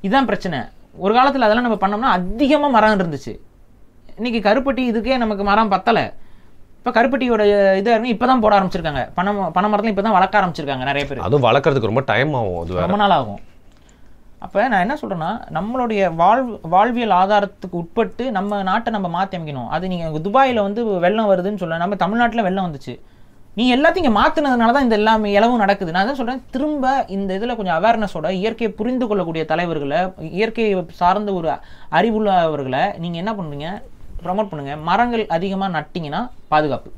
இதுதான் பிரச்சனை. ஒரு காலத்தில் அதெல்லாம் நம்ம பண்ணோம்னா அதிகமாக மரம் இருந்துச்சு. இன்னைக்கு கருப்பட்டி இதுக்கே நமக்கு மரம் பத்தலை. இப்போ கருப்பட்டியோட இதாக இருக்கு இப்போ தான் போட ஆரம்பிச்சிருக்காங்க. பனை மரத்தில் இப்போ தான் வளர்க்க ஆரம்பிச்சிருக்காங்க நிறைய பேர். அதுவும் வளர்க்குறதுக்கு ரொம்ப டைம் ஆகும், அது ரொம்ப நாள் ஆகும். அப்போ நான் என்ன சொல்கிறேன்னா, நம்மளுடைய வாழ்வியல் ஆதாரத்துக்கு உட்பட்டு நம்ம நாட்டை நம்ம மாற்றி அமைக்கணும். அது நீங்கள் துபாயில் வந்து வெள்ளம் வருதுன்னு சொல்ல, நம்ம தமிழ்நாட்டில் வெள்ளம் வந்துச்சு, நீ எல்லாத்தையும் இங்கே மாற்றினதுனால தான் இந்த எல்லாமே இலவும் நடக்குது. நான் தான் சொல்கிறேன், திரும்ப இந்த இதில் கொஞ்சம் அவேர்னஸோட இயற்கையை புரிந்து கொள்ளக்கூடிய தலைவர்களை, இயற்கையை சார்ந்த ஒரு அறிவுள்ளவர்களை நீங்கள் என்ன பண்ணுறீங்க, ப்ரமோட் பண்ணுங்கள். மரங்கள் அதிகமாக நட்டிங்கன்னா பாதுகாப்பு.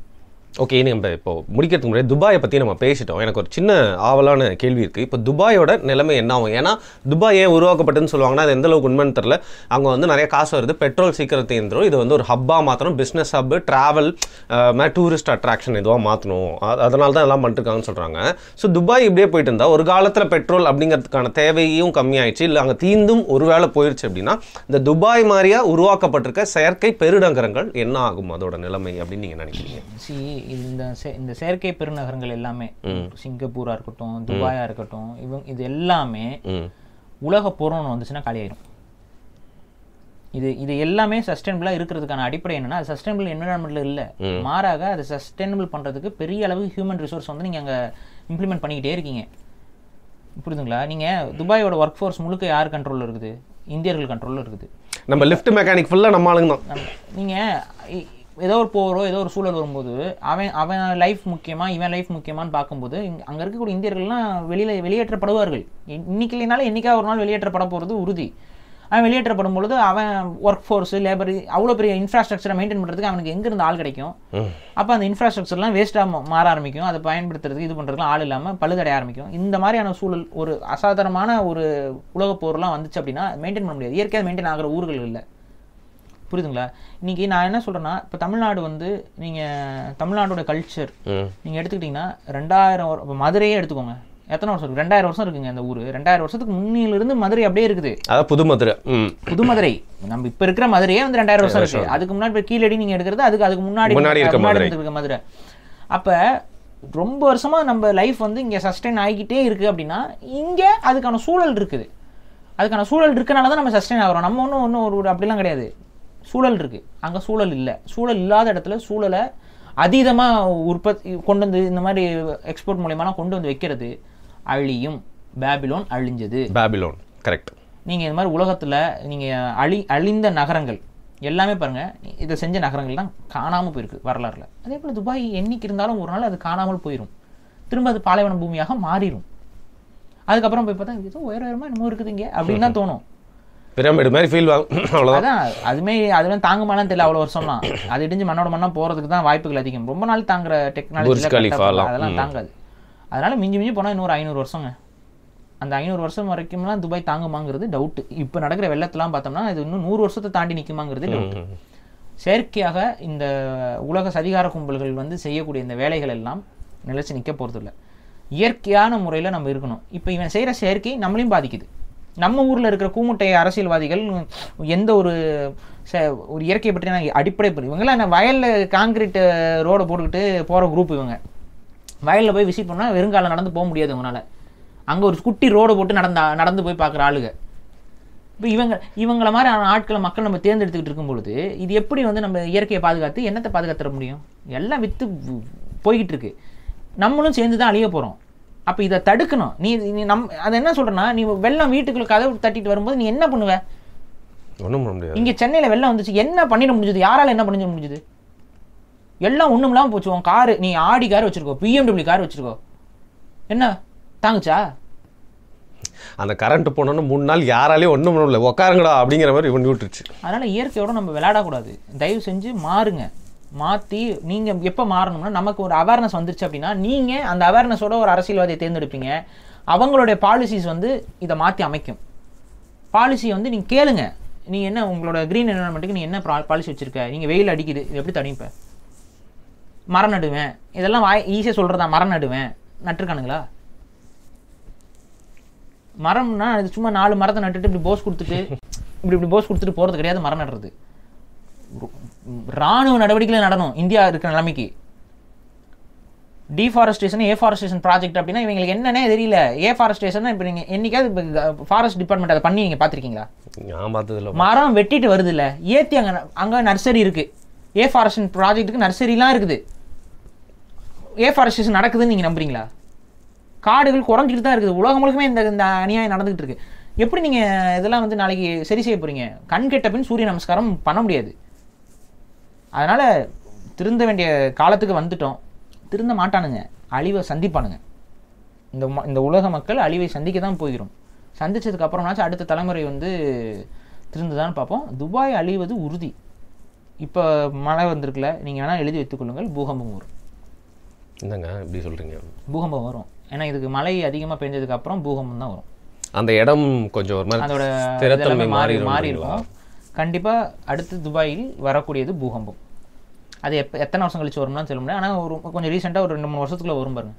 ஓகே, நம்ம இப்போ முடிக்கிறதுக்கு முன்னாடி துபாயை பற்றி நம்ம பேசிட்டோம். எனக்கு ஒரு சின்ன ஆவலான கேள்வி இருக்குது. இப்போ துபாயோட நிலைமை என்ன ஆகும்? ஏன்னா துபாய் ஏன் உருவாக்கப்பட்டதுன்னு சொல்லுவாங்கன்னா, அது எந்த அளவுக்கு உண்மைன்னு தெரில. அங்கே வந்து நிறைய காசு வருது, பெட்ரோல் சீக்கிரம் தீர்ந்துடும், இது வந்து ஒரு ஹப்பாக மாற்றணும், business hub, travel, tourist attraction இதுவாக மாற்றணும், அதனால தான் எல்லாம் பண்ணிட்டுருக்காங்கன்னு சொல்கிறாங்க. ஸோ துபாய் இப்படியே போயிட்டு இருந்தால் ஒரு காலத்தில் பெட்ரோல் அப்படிங்கிறதுக்கான தேவையும் கம்மியாயிடுச்சு, இல்லை அங்கே தீந்தும் ஒரு வேளை போயிடுச்சு அப்படின்னா, இந்த துபாய் மாதிரியாக உருவாக்கப்பட்டிருக்க செயற்கை பெருநகரங்கள் என்ன ஆகும், அதோட நிலைமை அப்படின்னு நீங்கள் நினைக்கிறீங்க? இந்த செயற்கை பெருநகரங்கள் எல்லாமே, சிங்கப்பூரா இருக்கட்டும், துபாயா இருக்கட்டும், இது எல்லாமே உலக போறோம்னு வந்துச்சுன்னா காலியாயிரும். இது எல்லாமே சஸ்டைனபிளா இருக்கிறதுக்கான அடிப்படை என்னன்னா, அது சஸ்டைனபிள் என்விரான்மெண்ட்ல இல்ல, மாறாக அது சஸ்டைனபிள் பண்றதுக்கு பெரிய அளவு ஹியூமன் ரிசோர்ஸ் வந்து நீங்க அங்க இம்ப்ளிமெண்ட் பண்ணிக்கிட்டே இருக்கீங்க. புரியுதுங்களா? நீங்க துபாயோட ஒர்க் ஃபோர்ஸ் முழுக்க யார் கண்ட்ரோல்ல இருக்குது? இந்தியர்கள் கண்ட்ரோல்ல இருக்குது. நம்ம லிஃப்ட் மெக்கானிக் ஃபுல்லா நம்ம ஆளுங்க தான். நீங்க ஏதோ ஒரு போகிறோ ஏதோ ஒரு சூழல் வரும்போது அவன் லைஃப் முக்கியமா இவன் லைஃப் முக்கியமானு பார்க்கும்போது அங்கே இருக்கக்கூடிய இந்தியர்கள்லாம் வெளியேற்றப்படுவார்கள். இன்னைக்கு இல்லைனாலும் என்னைக்காவது ஒரு நாள் வெளியேற்றப்பட போகிறது உறுதி. அவன் வெளியேற்றப்படும் பொழுது அவன் ஒர்க் ஃபோர்ஸு, லேபர், அவ்வளோ பெரிய இன்ஃப்ராஸ்ட்ரக்சரை மெயின்டைன் பண்ணுறதுக்கு அவனுக்கு எங்கேருந்து ஆள் கிடைக்கும்? அப்போ அந்த இன்ஃப்ராஸ்ட்ரக்சர்லாம் வேஸ்ட்டாக மாற ஆரம்பிக்கும். அதை பயன்படுத்துறதுக்கு இது பண்ணுறதுலாம் ஆள் இல்லாமல் பழுதடைய ஆரம்பிக்கும். இந்த மாதிரியான சூழல், ஒரு அசாதாரணமான ஒரு உலகப் போர்லாம் வந்துச்சு அப்படின்னா மெயின்டைன் பண்ண முடியாது. இயற்கையாக மெயின்டைன் ஆகிற ஊர்கள் இல்லை. புரியுதுங்களா? இன்னைக்கு நான் என்ன சொல்கிறேன்னா, இப்போ தமிழ்நாடு வந்து நீங்கள் தமிழ்நாடோட கல்ச்சர் நீங்கள் எடுத்துக்கிட்டிங்கன்னா 2000 மதுரையே எடுத்துக்கோங்க. எத்தனை வருஷம் இருக்குது? 2000 வருஷம் இருக்குங்க அந்த ஊர். 2000 வருஷத்துக்கு முன்னிலிருந்து மதுரை அப்படியே இருக்குது. அதாவது புது மதுரை. நம்ம இப்போ இருக்கிற மதுரையே வந்து 2000 வருஷம் இருக்குது. அதுக்கு முன்னாடி இப்போ கீழடி நீங்கள் எடுக்கிறது அதுக்கு முன்னாடி இருக்க மதுரை. அப்போ ரொம்ப வருஷமாக நம்ம லைஃப் வந்து இங்கே சஸ்டெயின் ஆகிக்கிட்டே இருக்குது அப்படின்னா, இங்கே அதுக்கான சூழல் இருக்குது. அதுக்கான சூழல் இருக்கனால தான் நம்ம சஸ்டெயின் ஆகிறோம். நம்ம ஒன்றும் ஒரு அப்படிலாம் கிடையாது. சூழல் இருக்குது, அங்கே சூழல் இல்லை. சூழல் இல்லாத இடத்துல சூழலை அதீதமாக உற்பத்தி கொண்டு வந்து இந்த மாதிரி எக்ஸ்போர்ட் மூலியமாலாம் கொண்டு வந்து வைக்கிறது அழியும். பேபிலோன் அழிஞ்சது. Babylon correct. நீங்கள் இந்த மாதிரி உலகத்தில் நீங்கள் அழிந்த நகரங்கள் எல்லாமே பாருங்கள், இதை செஞ்ச நகரங்கள் தான் காணாமல் போயிருக்கு வரலாறுல. அதே போல் துபாய் என்னைக்கு இருந்தாலும் ஒரு நாள் அது காணாமல் போயிடும். திரும்ப அது பாலைவன பூமியாக மாறிடும். அதுக்கப்புறம் போய் பார்த்தா ஏதோ உயரமாக என்னமோ இருக்குது இங்கே அப்படின்னு தான் தோணும். பிரமிடு மாதிரி ஃபீல் ஆகும். அவ்வளோதான். அதுவே தாங்குமாலாம் தெரியல. அவ்வளோ வருஷம்லாம் அது இடிஞ்சு மண்ணோட மண்ணா போகிறதுக்கு தான் வாய்ப்புகள் அதிகம். ரொம்ப நாள் தாங்குற டெக்னாலஜி அதெல்லாம் தாங்காது. அதனால மிஞ்சி போனால் இன்னொரு 500 வருஷங்க. அந்த 500 வருஷம் வரைக்கும்லாம் துபாய் தாங்குமாங்கிறது டவுட்டு. இப்போ நடக்கிற வெள்ளத்தெல்லாம் பார்த்தோம்னா இது இன்னும் 100 வருஷத்தை தாண்டி நிற்குமாங்கிறது டவுட்டு. செயற்கையாக இந்த உலக சதிகார கும்பல்கள் வந்து செய்யக்கூடிய இந்த வேலைகள் எல்லாம் நிலைச்சு நிற்க போகிறது இல்லை. இயற்கையான முறையில் நம்ம இருக்கணும். இப்போ இவன் செய்கிற செயற்கை நம்மளையும் பாதிக்குது. நம்ம ஊரில் இருக்கிற கூமுட்டை அரசியல்வாதிகள் எந்த ஒரு இயற்கையை பற்றின அடிப்படை புரியும். இவங்கெல்லாம் என்ன வயலில் காங்கிரீட் ரோடை போட்டுக்கிட்டு போகிற குரூப். இவங்க வயலில் போய் விசிட் பண்ணால் வெறுங்காலம் நடந்து போக முடியாது இவங்களால. அங்கே ஒரு குட்டி ரோடை போட்டு நடந்து போய் பார்க்குற ஆளுங்க. இப்போ இவங்கள மாதிரி ஆட்களை மக்கள் நம்ம தேர்ந்தெடுத்துக்கிட்டு இருக்கும் பொழுது இது எப்படி வந்து நம்ம இயற்கையை பாதுகாத்து என்னத்தை பாதுகாத்துற முடியும்? எல்லாம் விற்று போய்கிட்டு இருக்கு. நம்மளும் சேர்ந்து தான் அழிய போகிறோம். அப்போ இதை தடுக்கணும். நீ அதை என்ன சொல்கிறேன்னா, நீ வெள்ளம் வீட்டுக்குள்ள கதவு தட்டிட்டு வரும்போது நீ என்ன பண்ணுவ? ஒன்றும் பண்ண முடியாது. இங்கே சென்னையில் வெள்ளம் வந்துச்சு, என்ன பண்ணிட முடிஞ்சது? யாரால் என்ன பண்ணிட முடிஞ்சது? எல்லாம் ஒன்றும் இல்லாமல் போச்சு. உன் காரு, நீ ஆடி கார் வச்சுருக்கோ, BMW கார் வச்சுருக்கோ, என்ன தாங்குச்சா? அந்த கரண்ட் போனோன்னு 3 நாள் யாராலையும் ஒன்றும் பண்ண முடியல, உட்காருங்கடா அப்படிங்கிற மாதிரி பண்ணி விட்டுருச்சு. அதனால் இயற்கையோட நம்ம விளையாடக்கூடாது. தயவு செஞ்சு மாறுங்க. மாற்றி நீங்கள் எப்போ மாறணும்னா, நமக்கு ஒரு அவேர்னஸ் வந்துருச்சு அப்படின்னா, நீங்கள் அந்த அவேர்னஸோட ஒரு அரசியல்வாதியை தேர்ந்தெடுப்பீங்க. அவங்களுடைய பாலிசிஸ் வந்து இதை மாற்றி அமைக்கும். பாலிசி வந்து நீங்கள் கேளுங்க. நீங்கள் என்ன உங்களோட க்ரீன் என்வரன்மெண்ட்டுக்கு நீ என்ன பாலிசி வச்சுருக்க? நீங்கள் வெயில் அடிக்குது, இது எப்படி தடிப்ப? மரம் நடுவேன், இதெல்லாம் ஈஸியாக சொல்கிறதா? மரம் நடுவேன், நட்டுருக்கானுங்களா? மரம்னா அது சும்மா 4 மரத்தை நட்டுட்டு இப்படி போஸ் கொடுத்துட்டு போகிறது கிடையாது. மரம் நடுறது இராணுவ நடவடிக்கையில் நடணும். இந்தியா இருக்கிற நிலைமைக்கு டீஃபாரஸ்டேஷன் ஏஃபாரஸ்டேஷன் ப்ராஜெக்ட் அப்படின்னா இவங்களுக்கு என்னன்னே தெரியல. ஏஃபாரஸ்டேஷன் இப்போ நீங்கள் என்னைக்காவது இப்போ ஃபாரஸ்ட் டிபார்ட்மெண்ட் அதை பண்ணி நீங்கள் பார்த்துருக்கீங்களா? நான் பார்த்ததில்ல. மரம் வெட்டிட்டு வருது இல்லை, ஏற்றி அங்கே நர்சரி இருக்குது. ஏஃபாரஸ்டேஷன் ப்ராஜெக்ட்டுக்கு நர்சரிலாம் இருக்குது. ஏஃபாரஸ்டேஷன் நடக்குதுன்னு நீங்கள் நம்புறீங்களா? காடுகள் குறைஞ்சிட்டு தான் இருக்குது. உலகம் முழுக்கமே இந்த அநியாயம் நடந்துகிட்டு இருக்கு. எப்படி நீங்கள் இதெல்லாம் வந்து நாளைக்கு சரி செய்ய போகிறீங்க? கண் கெட்ட பின் சூரிய நமஸ்காரம் பண்ண முடியாது. அதனால் திருந்த வேண்டிய காலத்துக்கு வந்துட்டோம். திருந்த மாட்டானுங்க, அழிவை சந்திப்பானுங்க. இந்த உலக மக்கள் அழிவை சந்திக்க தான் போகிறோம். சந்திச்சதுக்கு அப்புறம்னாச்சும் அடுத்த தலைமுறை வந்து திருந்துதான்னு பார்ப்போம். துபாய் அழிவது உறுதி. இப்போ மழை வந்திருக்குல்ல, நீங்கள் வேணால் எழுதி வைத்துக்கொள்ளுங்கள், பூகம்பம் வரும். என்னங்க இப்படி சொல்கிறீங்க? பூகம்பம் வரும். ஏன்னா இதுக்கு மழை அதிகமாக பெஞ்சதுக்கு அப்புறம் பூகம்பம் தான் வரும். அந்த இடம் கொஞ்சம் ஒரு மாதிரி அதோட ஸ்திரத்தன்மை மாறி மாறிடும். இருக்கும். கண்டிப்பாக அடுத்து துபாயில் வரக்கூடியது பூகம்பம். அது எத்தனை வருஷம் கழிச்சு வரும்லாம் சொல்ல முடியாது. ஆனால் கொஞ்சம் ரீசெண்டாக ஒரு 2-3 வருஷத்துக்குள்ள வரும் பாருங்க.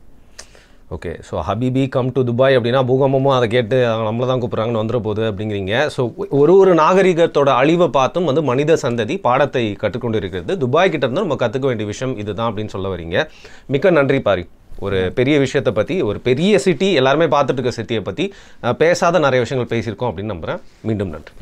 Okay, so habibi come to Dubai அப்படின்னா பூகம்பமும் அதை கேட்டு நம்மளை தான் கூப்பிட்றாங்கன்னு வந்துட போகுது அப்படிங்கிறீங்க. ஸோ ஒரு நாகரிகத்தோட அழிவை பார்த்தும் வந்து மனித சந்ததி பாடத்தை கற்றுக்கொண்டு இருக்கிறது. துபாய் கிட்ட இருந்து நம்ம கற்றுக்க வேண்டிய விஷயம் இதுதான் அப்படின்னு சொல்ல வரீங்க. மிக்க நன்றி பாரி. ஒரு பெரிய விஷயத்தை பற்றி, ஒரு பெரிய சிட்டி, எல்லாருமே பார்த்துட்டு இருக்க சிட்டியை பற்றி பேசாத நிறைய விஷயங்கள் பேசியிருக்கோம் அப்படின்னு நம்புகிறேன். மீண்டும் நன்றி.